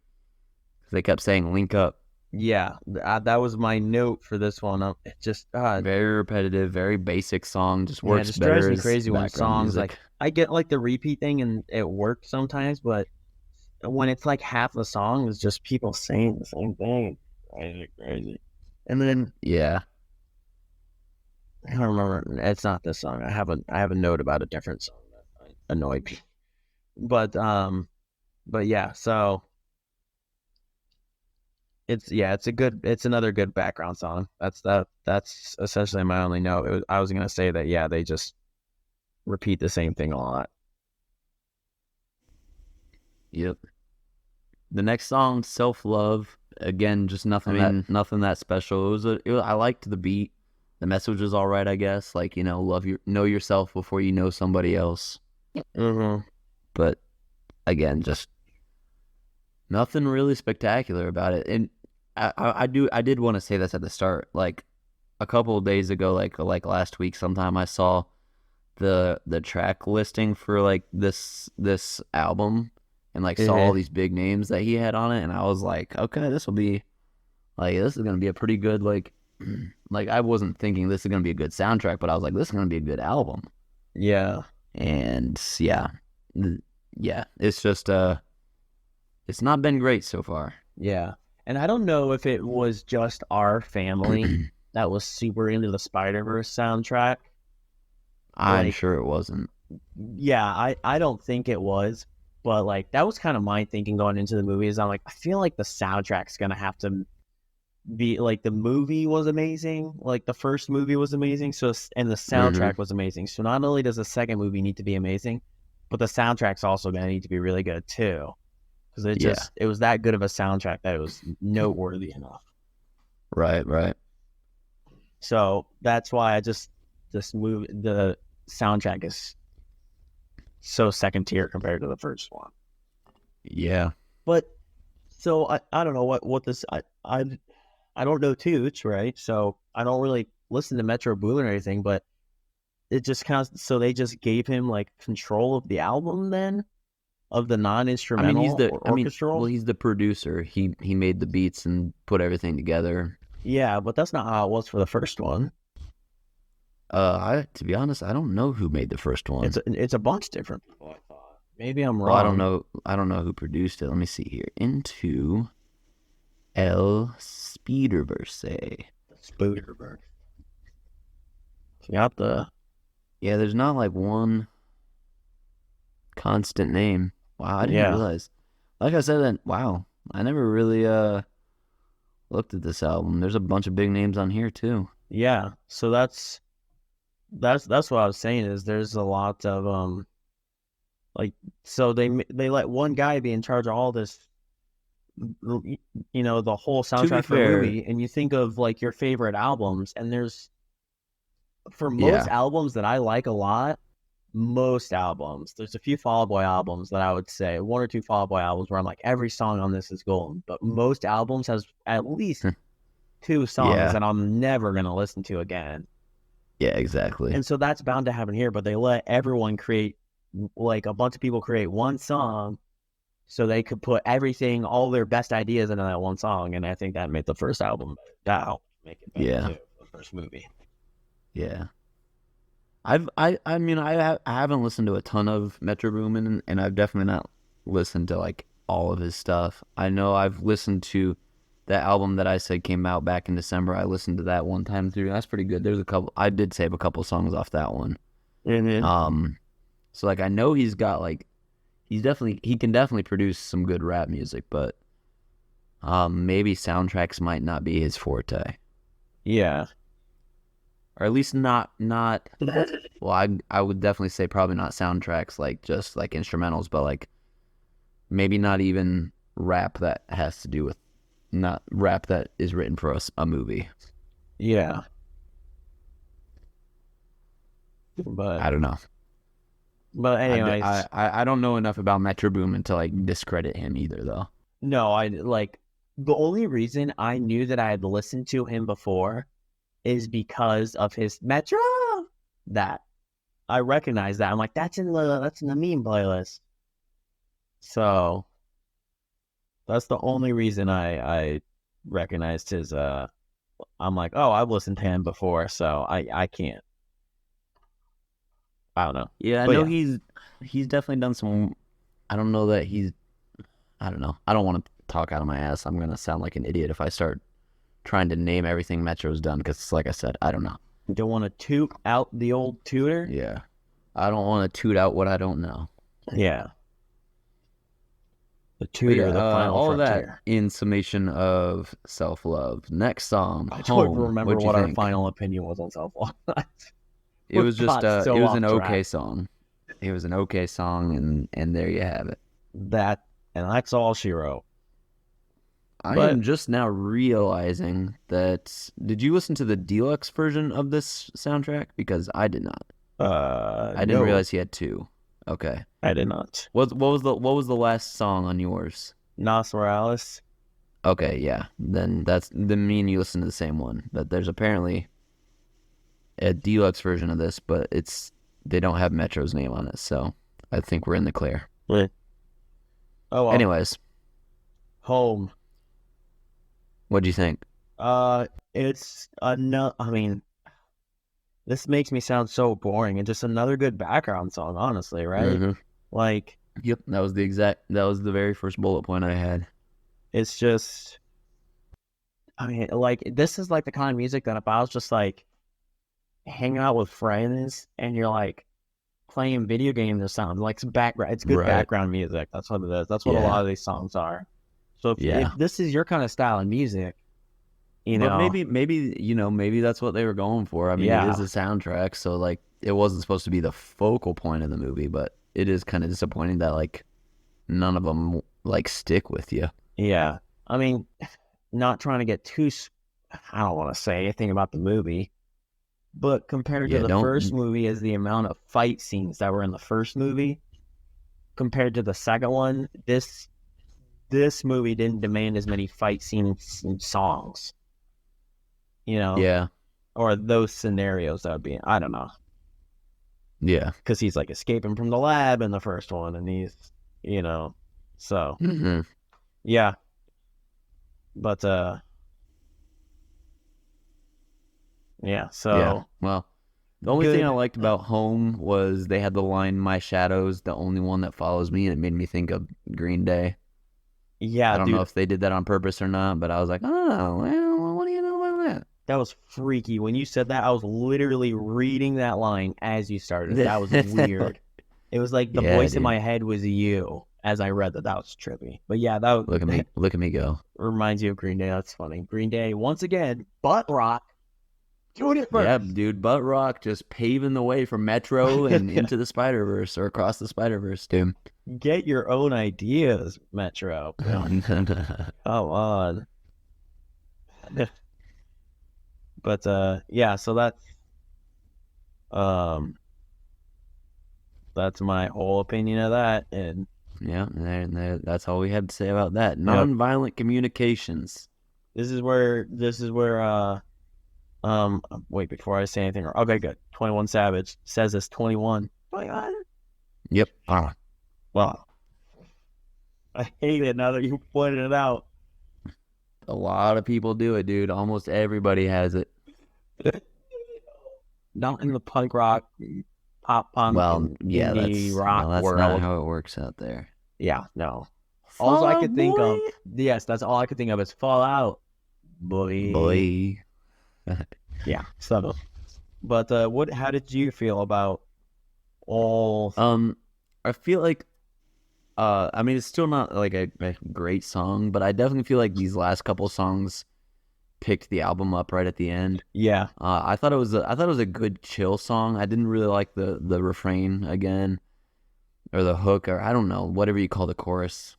B: They kept saying Link Up.
A: yeah, that was my note for this one. It just
B: Very repetitive, very basic song. Just
A: yeah, it
B: works
A: just drives
B: better
A: me
B: as
A: crazy when
B: background
A: songs like
B: music.
A: I get like the repeat thing and it works sometimes, but when it's like half the song is just people saying the same thing, crazy. And then
B: Yeah.
A: I don't remember. It's not this song. I have a note about a different song that annoyed me. But yeah. So it's another good background song. That's essentially my only note. I was gonna say that yeah, they just repeat the same thing a lot.
B: Yep. The next song, Self Love. Again, just
A: I mean,
B: nothing that special. I liked the beat. The message was all right, I guess. Like, know yourself before you know somebody else.
A: mhm.
B: But again, just nothing really spectacular about it. And I did want to say this at the start. Like a couple of days ago, like last week sometime, I saw the track listing for like this album, and like saw all these big names that he had on it, and I was like, okay, this is gonna be a pretty good like I wasn't thinking this is gonna be a good soundtrack, but I was like, this is gonna be a good album.
A: Yeah.
B: And yeah, it's just it's not been great so far.
A: Yeah. And I don't know if it was just our family that was super into the Spider-Verse soundtrack.
B: I'm sure it wasn't.
A: Yeah, I don't think it was, but like that was kind of my thinking going into the movie. Is I'm like, I feel like the soundtrack's gonna have to be like, the movie was amazing, like the first movie was amazing, and the soundtrack was amazing. So not only does the second movie need to be amazing, but the soundtrack's also gonna need to be really good too, because it was that good of a soundtrack that it was noteworthy enough.
B: Right.
A: So that's why this movie, the soundtrack is so second tier compared to the first one.
B: Yeah.
A: But so I don't know what this I don't know Toots, right? So I don't really listen to Metro Boomin or anything, but it just kind of, so they just gave him like control of the album then, of the non-instrumental orchestral.
B: He's the producer. He made the beats and put everything together.
A: Yeah, but that's not how it was for the first one.
B: To be honest, I don't know who made the first one.
A: It's a bunch different people, I thought. Maybe I'm wrong.
B: Well, I don't know who produced it. Let me see here. Into El Spiderverse.
A: Spiderverse. Got the...
B: Yeah, there's not like one constant name. Wow, I didn't realize. Like I said, wow, I never really looked at this album. There's a bunch of big names on here too.
A: Yeah, so that's what I was saying, is there's a lot of so they let one guy be in charge of all this, the whole soundtrack for the movie, and you think of like your favorite albums, and there's, for most albums that I like a lot, there's a few Fall Out Boy albums that I would say, one or two Fall Out Boy albums where I'm like, every song on this is gold, but most albums has at least 2 songs that I'm never going to listen to again.
B: Yeah, exactly.
A: And so that's bound to happen here, but they let everyone create, like a bunch of people create one song so they could put everything, all their best ideas into that one song. And I think that made the first album better. That helped make it better too, the first movie.
B: Yeah. I haven't listened to a ton of Metro Boomin, and I've definitely not listened to like all of his stuff. I know I've listened to that album that I said came out back in December. I listened to that one time through. That's pretty good. There's a couple. I did save a couple songs off that one.
A: Mm-hmm.
B: So like I know he's got like he can definitely produce some good rap music, but maybe soundtracks might not be his forte.
A: Yeah.
B: Or at least not well, I would definitely say probably not soundtracks, like just like instrumentals, but like maybe not even rap that has to do with, not rap that is written for a movie.
A: Yeah. But
B: I don't know.
A: But anyways,
B: I don't know enough about Metro Boomin to like discredit him either, though.
A: No, the only reason I knew that I had listened to him before is because of his Metro. That I recognize that. I'm like, that's in the meme playlist. So that's the only reason I recognized his. I'm like, oh, I've listened to him before, so I can't. I don't know.
B: Yeah, I know he's definitely done some. I don't know that he's. I don't know. I don't want to talk out of my ass. I'm gonna sound like an idiot if I start trying to name everything Metro's done, because like I said, I don't know.
A: You don't want to toot out the old tutor?
B: Yeah. I don't want to toot out what I don't know.
A: Yeah. The tutor, the final
B: all
A: frontier.
B: That in summation of self-love. Next song,
A: I don't remember what our final opinion was on self-love.
B: It was just it was an okay song. It was an okay song, and there you have it.
A: That's all she wrote.
B: I am just now realizing that. Did you listen to the deluxe version of this soundtrack? Because I did not. I didn't realize he had 2. Okay,
A: I did not.
B: What was the last song on yours?
A: Nas Morales.
B: Okay, yeah. Then me and you listen to the same one. But there's apparently a deluxe version of this, but they don't have Metro's name on it, so I think we're in the clear.
A: Right. Oh well.
B: Anyways,
A: Home.
B: what do you think?
A: It's no. I mean, this makes me sound so boring, and just another good background song, honestly, right?
B: Mm-hmm.
A: Like,
B: Yep, that was the very first bullet point I had.
A: it's just, I mean, like, this is like the kind of music that if I was just like hanging out with friends and you're like playing video games or something, like some background, it's good
B: Right.
A: background music. That's what it is. That's what a lot
B: Yeah.
A: of these songs are. So if
B: Yeah.
A: this is your kind of style of music, you
B: But
A: know,
B: maybe that's what they were going for. I mean, it is
A: yeah,
B: a soundtrack, so like it wasn't supposed to be the focal point of the movie, but it is kind of disappointing that like none of them like stick with you.
A: yeah. I mean, not trying to get too, I don't want to say anything about the movie, but compared to
B: Yeah,
A: the first
B: don't.
A: movie, as the amount of fight scenes that were in the first movie compared to the second one, this movie didn't demand as many fight scenes and songs, you know,
B: Yeah.
A: or those scenarios that would be. I don't know,
B: Yeah.
A: because he's like escaping from the lab in the first one, and he's, you know, so
B: Hmm.
A: yeah, but yeah,
B: Yeah.
A: so
B: Well, the only thing I
A: good.
B: liked about Home was they had the line "My shadow's the only one that follows me," and it made me think of Green Day. I
A: Yeah,
B: don't know
A: dude,
B: if they did that on purpose or not, but I was like, oh, well, what do you know about
A: that was freaky. When you said that, I was literally reading that line as you started. That was
B: that?
A: weird. It was like the
B: Yeah,
A: voice in
B: dude.
A: my head was you as I read that. That was trippy. But yeah, that, that
B: Look at me go.
A: reminds you of Green Day. That's funny. Green Day, once again, butt rock, doing it
B: Yeah,
A: first.
B: dude, Butt Rock just paving the way from Metro and into the Spider-Verse or across the Spider-Verse, dude.
A: Get your own ideas, Metro. Come on. But yeah, so um that's my whole opinion of that. And
B: Yeah, that's all we had to say about that.
A: yep,
B: Nonviolent communications.
A: this is where wait, before I say anything, okay, good. 21 Savage says it's 21. 21.
B: Yep.
A: Well, I hate it now that you pointed it out.
B: A lot of people do it, dude. Almost everybody has it.
A: Not in the punk rock, pop punk,
B: Well,
A: and
B: yeah,
A: indie rock
B: that's not
A: world.
B: how it works out there.
A: Yeah, no. All
B: Fall
A: I
B: Out
A: could think
B: Boy.
A: of, yes, that's all I could think of is Fallout, boy.
B: Boy.
A: Yeah, so. But what? How did you feel about all?
B: I feel like I mean it's still not like a great song, but I definitely feel like these last couple songs picked the album up right at the end.
A: Yeah,
B: I thought it was a good chill song. I didn't really like the refrain again or the hook or I don't know, whatever you call the chorus.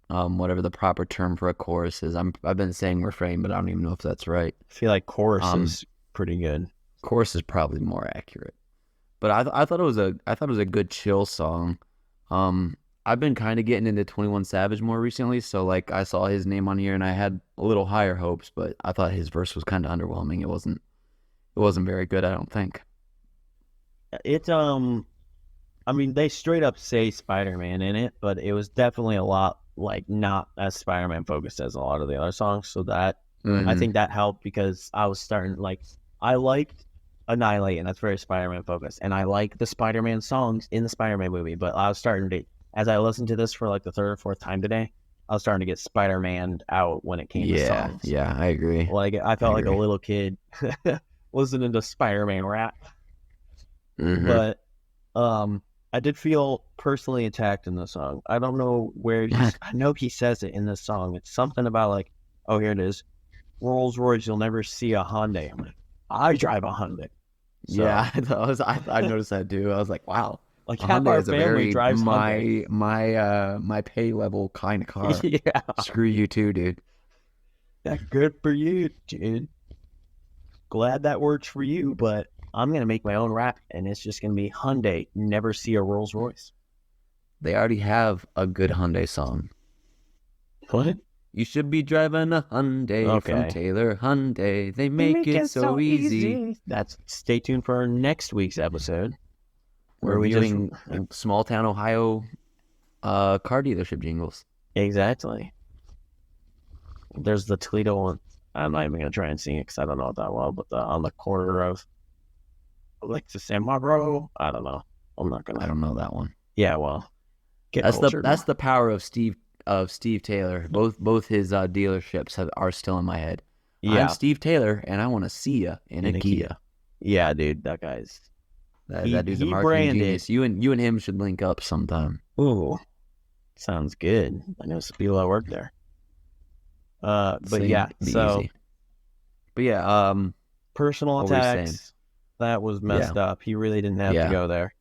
B: Whatever the proper term for a chorus is. I've been saying refrain, but I don't even know if that's right.
A: I feel like chorus
B: Um,
A: is pretty good.
B: chorus is probably more accurate. But I thought it was a good chill song. I've been kind of getting into 21 Savage more recently, so like I saw his name on here and I had a little higher hopes, but I thought his verse was kind of underwhelming. It wasn't very good, I don't think.
A: It I mean, they straight up say Spider-Man in it, but it was definitely a lot like not as Spider-Man focused as a lot of the other songs. So that I
B: Mm-hmm.
A: think that helped because I was starting like I liked Annihilate, and that's very Spider-Man focused, and I like the Spider-Man songs in the Spider-Man movie. But I was starting to, as I listened to this for like the third or fourth time today, I was starting to get Spider-Man out when it came to
B: Yeah,
A: songs.
B: yeah, I agree.
A: Like I
B: I
A: felt like a
B: agree.
A: little kid listening to Spider-Man rap,
B: Mm-hmm.
A: but I did feel personally attacked in the song. I don't know where I know he says it in this song. It's something about like, oh, here it is. Rolls Royce, you'll never see a Hyundai. I'm like, I drive a Hyundai. So
B: Yeah, I noticed that too. I was like, wow,
A: like
B: a
A: half
B: Hyundai
A: our
B: is a
A: family
B: very
A: drives Hyundai.
B: my pay level kind of car.
A: Yeah.
B: Screw you too, dude.
A: That's good for you, dude. Glad that works for you, but I'm gonna make my own rap and it's just gonna be Hyundai, never see a Rolls Royce.
B: They already have a good Hyundai song.
A: What?
B: You should be driving a Hyundai from
A: Okay.
B: Taylor Hyundai. They
A: They
B: make
A: make
B: it
A: it
B: so
A: so
B: easy.
A: easy. That's Stay tuned for next week's episode where we just
B: Reviewing small town Ohio car dealership jingles.
A: Exactly. There's the Toledo one. I'm not even gonna try and sing it because I don't know it that well. But on the corner of Alexis and Monroe, I don't know. I'm not
B: I
A: gonna.
B: don't know that one.
A: Yeah, well, get
B: That's
A: cultured.
B: the power of Steve Taylor. Both his dealerships are still in my head. I'm
A: Yeah,
B: Steve Taylor, and I want to see ya in a Kia.
A: yeah, dude, that guy's
B: That dude's a
A: he
B: marketing
A: branded.
B: genius. You and him should link up sometime.
A: Ooh, sounds good. I know some people that work there. But
B: See,
A: yeah,
B: be
A: so
B: easy. But yeah,
A: personal
B: what were you saying?
A: attacks, that was
B: Yeah,
A: messed up. He really didn't have to
B: yeah,
A: go there.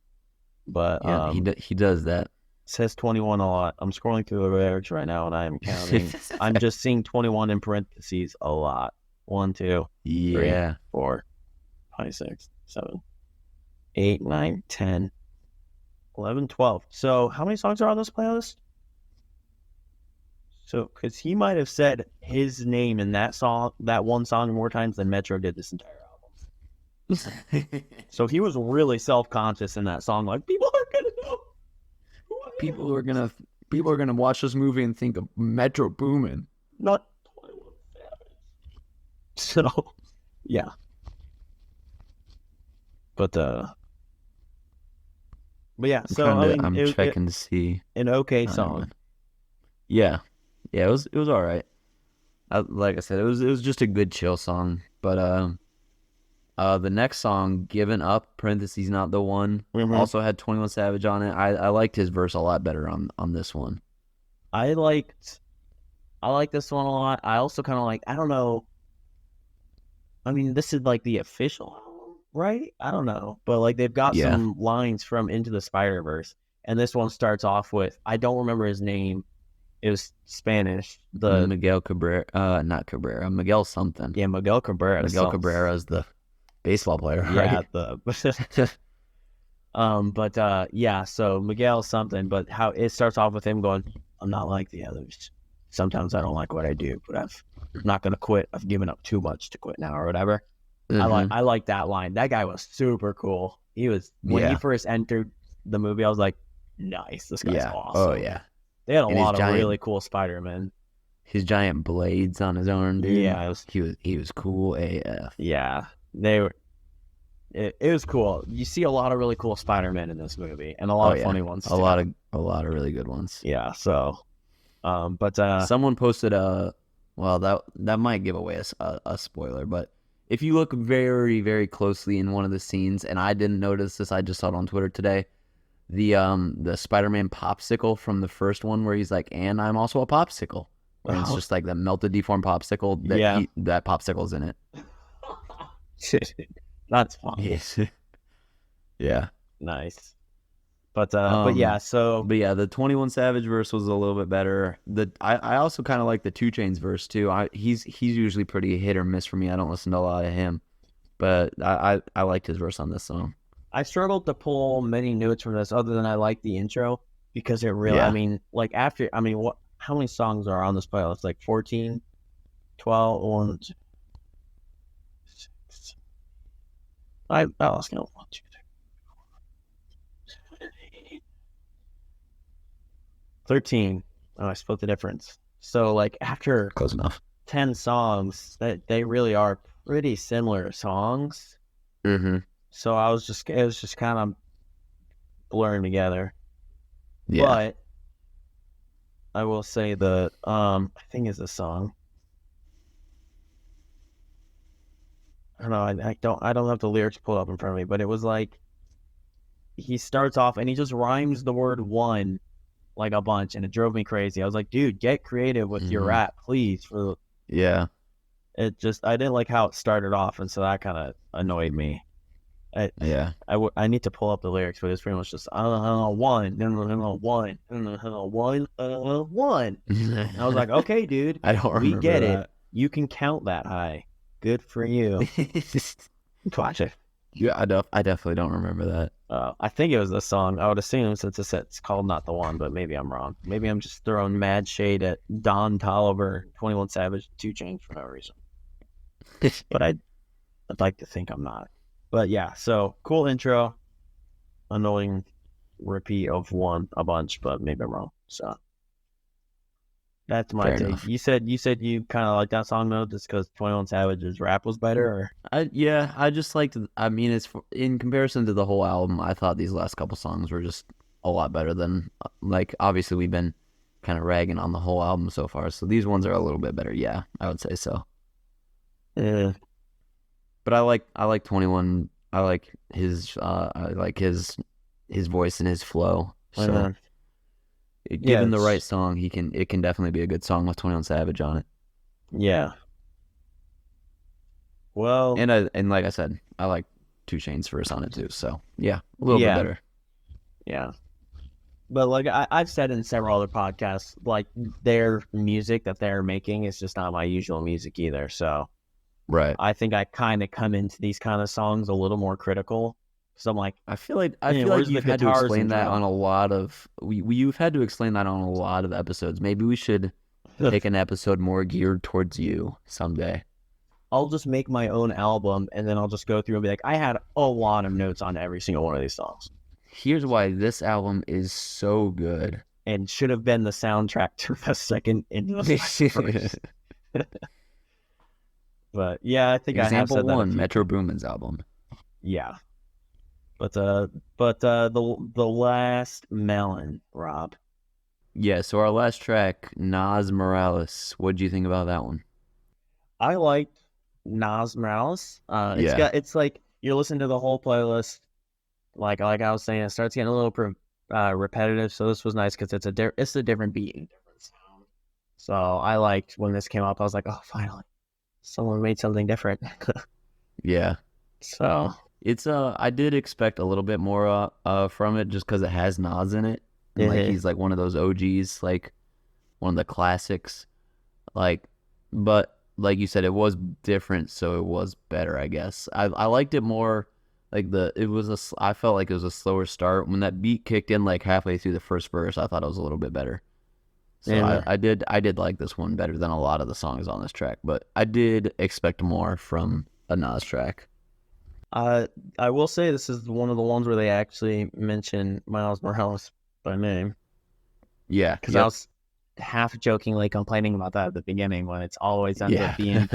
A: But
B: yeah. He does that.
A: says 21 a lot. I'm scrolling through the lyrics right now and I am counting. I'm just seeing 21 in parentheses a lot. 1, 2, 3,
B: Yeah.
A: 4, 5, 6, 7, 8, 9, 10, 11, 12. So how many songs are on this playlist? So, because he might have said his name in that song, that one song, more times than Metro did this entire album. So he was really self-conscious in that song. Like, people aren't gonna know who I am.
B: People are gonna watch this movie and think of Metro Boomin.
A: Not 21 Savage. So, yeah. But yeah. So I mean,
B: I'm checking to see.
A: an okay
B: Oh, never
A: song.
B: mind. Yeah, yeah. It was all right. Like I said, it was just a good chill song. But the next song, "Given Up" (parentheses not the one)
A: Mhm.
B: also had 21 Savage on it. I liked his verse a lot better on this one.
A: I liked this one a lot. I also kind of like. I don't know. I mean, this is like the official album, right? I don't know, but like they've got
B: Yeah,
A: some lines from Into the Spider-Verse, and this one starts off with I don't remember his name. It was Spanish. The
B: Miguel Cabrera, not Cabrera, Miguel something.
A: Yeah, Miguel Cabrera.
B: Miguel Cabrera is the baseball player,
A: Yeah,
B: right?
A: the but yeah, so Miguel something, but how it starts off with him going, I'm not like the others. Sometimes I don't like what I do, but I'm not gonna quit. I've given up too much to quit now or whatever.
B: Mm-hmm.
A: I like that line. That guy was super cool. He was when he
B: Yeah,
A: first entered the movie, I was like, nice, this guy's
B: yeah. Oh
A: awesome.
B: yeah.
A: They had a
B: And his
A: lot of really
B: giant
A: cool Spider-Man.
B: blades on his arm, dude.
A: Yeah,
B: He was cool AF.
A: yeah. They were it was cool. You see a lot of really cool Spider-Man in this movie and a lot
B: Oh
A: of
B: yeah,
A: funny ones
B: a
A: too.
B: lot of really good ones.
A: Yeah, so but
B: Someone posted a well that might give away a spoiler, but if you look very very closely in one of the scenes, and I didn't notice this, I just saw it on Twitter today. The Spider-Man popsicle from the first one where he's like, and I'm also a popsicle. And it's just like that melted deformed popsicle that popsicle's in it.
A: that's fun.
B: Yes. Yeah.
A: Nice. But yeah, so
B: but yeah, the 21 Savage verse was a little bit better. I also kind of like the 2 Chainz verse too. He's usually pretty hit or miss for me. I don't listen to a lot of him, but I liked his verse on this song.
A: I struggled to pull many notes from this other than I like the intro because it really, I mean, like after, I mean, how many songs are on this playlist? Like 14, 12, 1, 2, 6. I lost count. 1, 2, 3, 13. Oh, I split the difference. So like after
B: Close enough.
A: 10 songs, that they really are pretty similar songs.
B: Mm-hmm.
A: So it was just kind of blurring together.
B: Yeah.
A: But I will say the I think it's a song. I don't know. I don't have the lyrics pulled up in front of me, but it was like he starts off and he just rhymes the word one like a bunch, and it drove me crazy. I was like, dude, get creative with your rap, please.
B: Yeah.
A: I didn't like how it started off, and so that kind of annoyed me. I need to pull up the lyrics, but it's pretty much just one, one. I was like, okay, dude,
B: I don't remember
A: we get
B: that.
A: it. You can count that high. Good for you. Watch it.
B: Yeah, I definitely don't remember that.
A: I think it was the song. I would assume since it's called Not the One, but maybe I'm wrong. Maybe I'm just throwing mad shade at Don Tolliver, 21 Savage, 2 Chainz for no reason. But I'd like to think I'm not. But yeah, so cool intro. Annoying repeat of one a bunch, but maybe I'm wrong. So That's my
B: Fair
A: take.
B: enough.
A: You said you kind of like that song though, just because 21 Savage's rap was better. Or?
B: I just liked. I mean, it's in comparison to the whole album. I thought these last couple songs were just a lot better than like. Obviously, we've been kind of ragging on the whole album so far, so these ones are a little bit better. Yeah, I would say so.
A: Yeah.
B: But I like 21. I like his voice and his flow. So
A: Yeah,
B: given the right song, it can definitely be a good song with 21 Savage on it.
A: yeah. Well,
B: And like I said, I like 2 Chainz verse on it too. So yeah, a little bit better.
A: Yeah. But like I've said in several other podcasts, like their music that they're making is just not my usual music either. So
B: Right.
A: I think I kind of come into these kind of songs a little more critical. So I'm like,
B: I feel like you've had to explain that on a lot of you've had to explain that on a lot of episodes. Maybe we should take an episode more geared towards you someday.
A: I'll just make my own album and then I'll just go through and be like, I had a lot of notes on every single one of these songs.
B: Here's why this album is so good.
A: And should have been the soundtrack to the second and the first. But yeah, I think I have said that.
B: Example 1, Metro Boomin's album.
A: Yeah. But the last Melon, Rob.
B: Yeah, so our last track, Nas Morales. What did you think about that one?
A: I liked Nas Morales. It's like you're listening to the whole playlist. Like I was saying, it starts getting a little repetitive. So this was nice because it's a different beat and different sound. So I liked when this came up. I was like, oh, finally, someone made something different.
B: Yeah.
A: So
B: it's I did expect a little bit more from it just because it has Nas in it. And like he's like one of those OGs, like one of the classics. But like you said, it was different, so it was better, I guess. I liked it more. Like I felt like it was a slower start. When that beat kicked in like halfway through the first verse, I thought it was a little bit better. So I did like this one better than a lot of the songs on this track, but I did expect more from a Nas track.
A: I will say this is one of the ones where they actually mention Miles Morales by name.
B: Yeah,
A: because I was half jokingly complaining about that at the beginning when it's always ends up being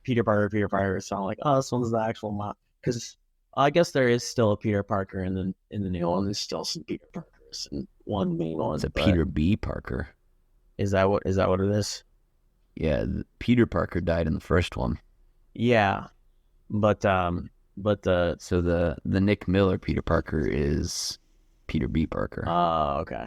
A: Peter Parker. So I'm like, oh, this one's the actual Miles. Because I guess there is still a Peter Parker in the new one. There's still some Peter Parkers and one main one.
B: It's a Peter B. Parker.
A: Is that what it is?
B: Yeah, Peter Parker died in the first one.
A: Yeah, but the
B: Nick Miller Peter Parker is Peter B. Parker.
A: Oh, okay.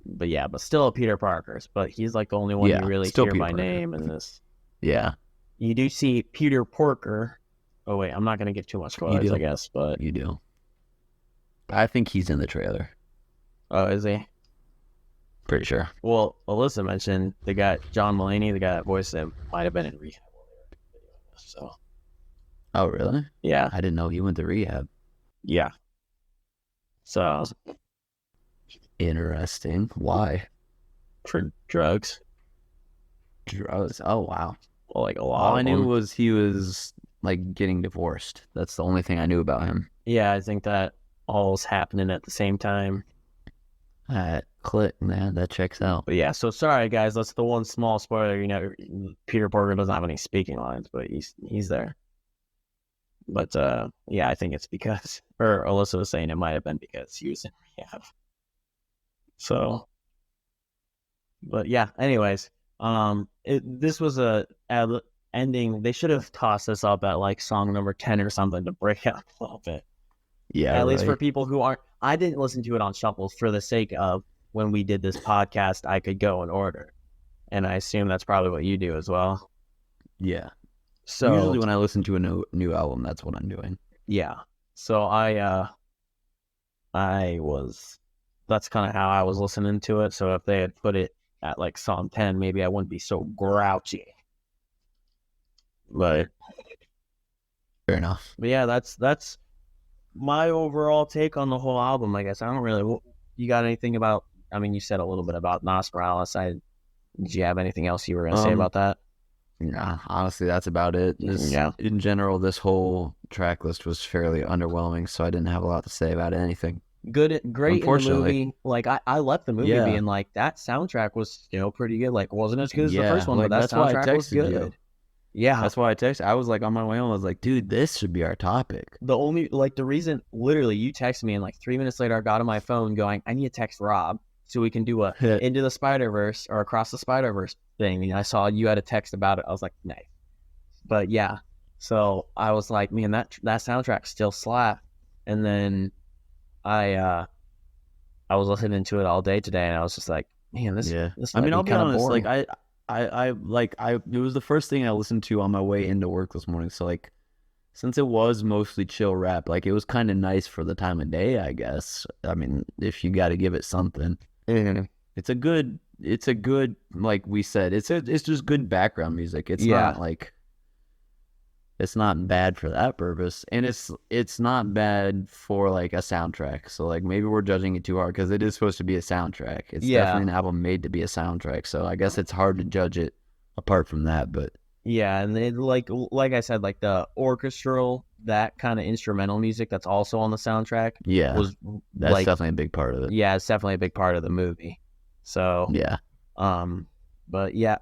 A: But still a Peter Parker. But he's like the only one you really hear by name in this.
B: Yeah.
A: You do see Peter Porker. Oh wait, I'm not gonna get too much spoilers, I guess, but
B: you do. I think he's in the trailer.
A: Oh, is he?
B: Pretty sure.
A: Well, Alyssa mentioned they got John Mulaney, the guy that voiced him, might have been in rehab. So.
B: Oh really?
A: Yeah.
B: I didn't know he went to rehab.
A: Yeah. So.
B: Interesting. Why?
A: For drugs.
B: Drugs. Oh wow.
A: Well, like a lot.
B: All I knew was he was like getting divorced. That's the only thing I knew about him.
A: Yeah, I think that all's happening at the same time.
B: Click, man. That checks out.
A: But yeah, so sorry guys, that's the one small spoiler. Peter Porker doesn't have any speaking lines, but he's there. But yeah, I think it's because, or Alyssa was saying it might have been because he was in rehab. So, but yeah. Anyways, this was a ending. They should have tossed this up at like song number 10 or something to break up a little bit.
B: Yeah,
A: at least for people who aren't. I didn't listen to it on shuffles for the sake of when we did this podcast, I could go in order, and I assume that's probably what you do as well.
B: Yeah.
A: So
B: usually when I listen to a new album, that's what I'm doing.
A: Yeah. So that's kind of how I was listening to it. So if they had put it at like song 10, maybe I wouldn't be so grouchy. But
B: fair enough.
A: But yeah, that's my overall take on the whole album. I guess I don't really. You got anything about? I mean, you said a little bit about Nas Morales. Did you have anything else you were going to say about that?
B: Nah, honestly, that's about it. In general, this whole track list was fairly underwhelming, so I didn't have a lot to say about anything.
A: great in the
B: Unfortunately.
A: movie. Like I left the movie
B: Yeah.
A: being like that soundtrack was pretty good. Like wasn't as good as the first
B: Yeah.
A: one, but
B: Like
A: that
B: that's why I
A: soundtrack was
B: texted you.
A: good. Yeah,
B: That's why I texted. I was like on my way home. I was like, dude, this should be our topic.
A: the reason literally you texted me and like 3 minutes later I got on my phone going I need to text Rob so we can do a Into the Spider-Verse or Across the Spider-Verse thing. And I saw you had a text about it. I was like, nice. But yeah, so I was like, man, that soundtrack still slap. And then I I was listening to it all day today, and I was just like, man,
B: Yeah.
A: this
B: I
A: might
B: mean,
A: be
B: I'll be
A: kind of
B: honest, like
A: boring.
B: it was the first thing I listened to on my way into work this morning. So like since it was mostly chill rap, like it was kind of nice for the time of day, I guess. I mean, if you got to give it something.
A: Mm-hmm.
B: It's a good like we said, it's just good background music.
A: Yeah,
B: It's not bad for that purpose, and it's not bad for like a soundtrack. So like maybe we're judging it too hard because it is supposed to be a soundtrack. It's
A: yeah,
B: definitely an album made to be a soundtrack. So I guess it's hard to judge it apart from that. But
A: yeah, and it, like I said, like the orchestral, that kind of instrumental music that's also on the soundtrack
B: yeah,
A: was
B: that's
A: like,
B: definitely a big part of it.
A: yeah, it's definitely a big part of the movie. So,
B: Yeah,
A: um, but yeah,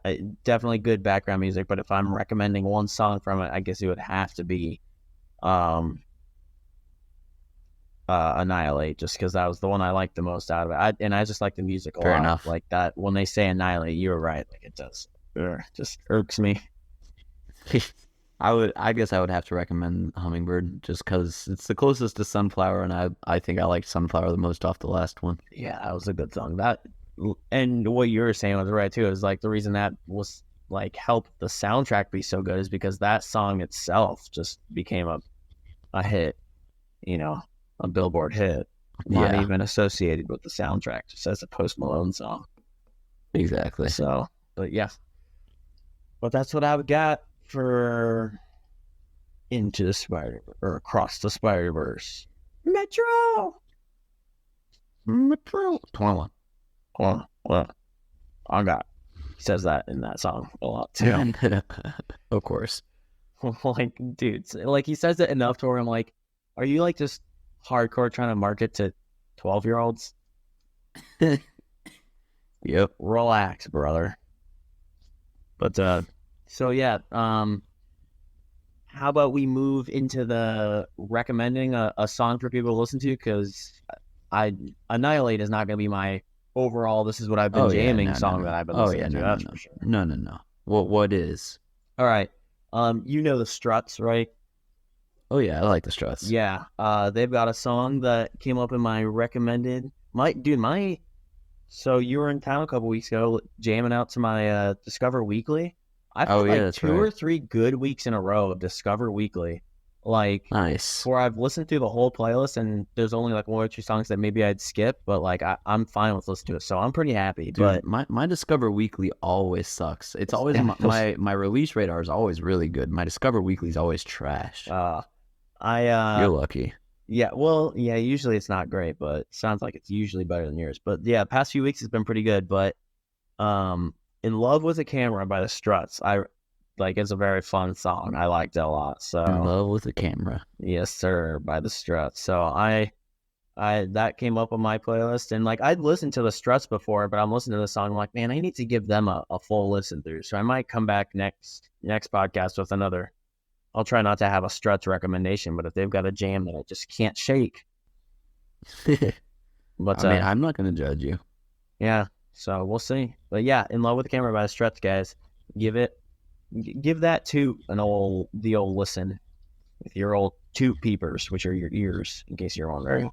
A: definitely good background music. But if I'm recommending one song from it, I guess it would have to be um Annihilate, just because that was the one I liked the most out of it. And I just like the music a
B: fair
A: lot.
B: enough.
A: Like that when they say Annihilate, you're right. Like it does, just irks me.
B: I guess I would have to recommend Hummingbird just because it's the closest to Sunflower, and I think I liked Sunflower the most off the last one.
A: Yeah, that was a good song. That and what you were saying was right too. Is like the reason that was like helped the soundtrack be so good is because that song itself just became a hit. You know, a Billboard hit, not
B: Yeah,
A: even associated with the soundtrack, just as a Post Malone song.
B: exactly.
A: So, but yeah, but that's what I've got for Into the Spider or Across the Spider-Verse. Metro.
B: Metro 21.
A: Well, I got. He says that in that song a lot too.
B: Of course.
A: Like, dude, like he says it enough to where I'm like, are you like just hardcore trying to market to 12-year-olds?
B: Yep.
A: Relax, brother. But so yeah, how about we move into the recommending a song for people to listen to? Because I Annihilate is not going to be my overall. This is what I've been
B: Oh yeah,
A: jamming
B: no, no,
A: song
B: no.
A: that I've been
B: Oh yeah,
A: listening to.
B: no, no,
A: That's
B: no,
A: for sure.
B: no, no, no. What is?
A: All right, you know the Struts, right?
B: Oh yeah, I like the Struts.
A: Yeah, they've got a song that came up in my recommended. My so you were in town a couple weeks ago, jamming out to my Discover Weekly. I've
B: Oh
A: had
B: yeah,
A: like
B: that's
A: two
B: right.
A: or three good weeks in a row of Discover Weekly, like
B: Nice.
A: where I've listened through the whole playlist and there's only like one or two songs that maybe I'd skip, but like I'm fine with listening to it, so I'm pretty happy.
B: Dude,
A: But
B: my Discover Weekly always sucks. It's always my release radar is always really good. My Discover Weekly is always trash.
A: uh, I
B: You're lucky.
A: yeah, well, yeah, usually it's not great, but it sounds like it's usually better than yours. But yeah, past few weeks has been pretty good. But In Love with a Camera by the Struts, I like it's a very fun song. I liked it a lot.
B: In
A: So
B: love with the camera.
A: yes, sir, by the Struts. So I that came up on my playlist, and like I'd listened to the Struts before, but I'm listening to the song. I'm like, man, I need to give them a full listen through. So I might come back next podcast with another. I'll try not to have a Struts recommendation, but if they've got a jam that I just can't shake, but
B: I mean, I'm not gonna judge you.
A: yeah, so we'll see. But yeah, In Love with the Camera by the Struts, guys. Give that to the old listen with your old toot peepers, which are your ears, in case you're wondering.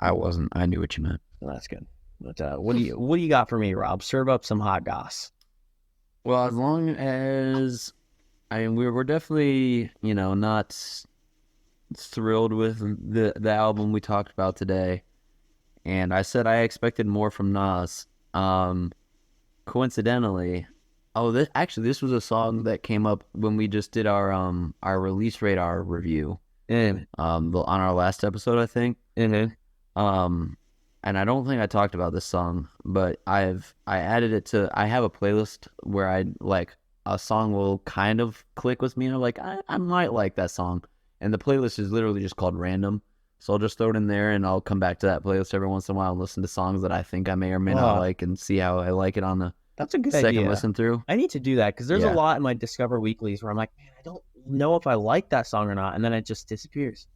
B: I wasn't. I knew what you meant.
A: Well, that's good. But what do you got for me, Rob? Serve up some hot goss.
B: Well, as long as I mean, we're definitely not thrilled with the album we talked about today, and I said I expected more from Nas. Coincidentally, this was a song that came up when we just did our release radar review. On our last episode, I think.
A: Mm-hmm.
B: And I don't think I talked about this song, but I added it to. I have a playlist where I like a song will kind of click with me, and I'm like, I might like that song, and the playlist is literally just called Random. So I'll just throw it in there, and I'll come back to that playlist every once in a while and listen to songs that I think I may or may not like, and see how I like it on the
A: That's a good
B: second
A: idea.
B: listen through.
A: I need to do that because there's a lot in my Discover Weeklies where I'm like, man, I don't know if I like that song or not, and then it just disappears.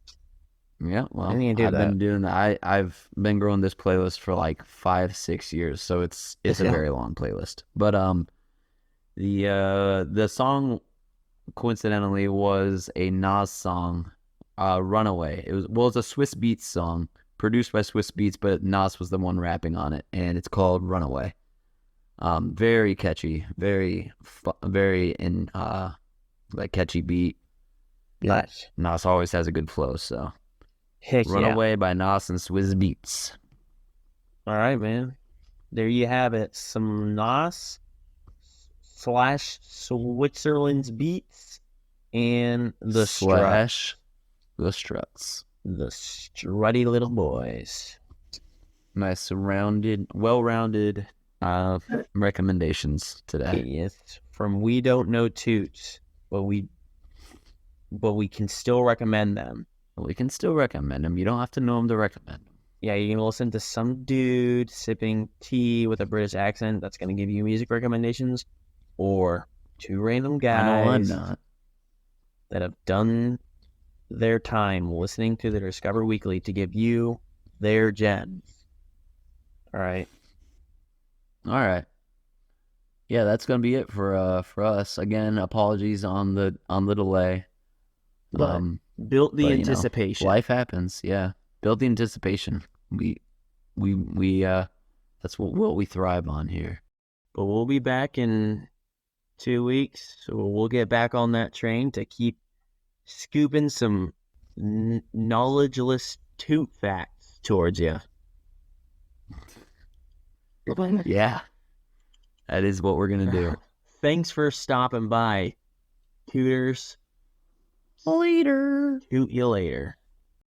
B: Yeah, well, I've been doing that. I've been growing this playlist for like 5-6 years, so it's a very long playlist. But the song coincidentally was a Nas song, Runaway. It's a Swiss Beats song produced by Swiss Beats, but Nas was the one rapping on it, and it's called Runaway. Very catchy, very like catchy beat.
A: Nice.
B: Nas always has a good flow, so
A: Heck
B: Runaway by Nas and Swiss Beats.
A: All right, man. There you have it. Some Nas / Switzerland's Beats and the Struts.
B: The Struts.
A: The strutty little boys.
B: Nice, well-rounded recommendations today.
A: Yes, from We Don't Know Toots, but we can still recommend them.
B: We can still recommend them. You don't have to know them to recommend them.
A: Yeah, you can listen to some dude sipping tea with a British accent that's going to give you music recommendations, or two random guys that have done their time listening to the Discover Weekly to give you their gems. All right.
B: Yeah, that's gonna be it for us. Again, apologies on the delay.
A: Built the anticipation.
B: Life happens. Yeah, built the anticipation. We that's what we thrive on here.
A: But we'll be back in 2 weeks, so we'll get back on that train to keep scooping some knowledgeless toot facts towards you.
B: Yeah, that is what we're gonna do.
A: Thanks for stopping by, Tooters.
B: Later.
A: Toot you later.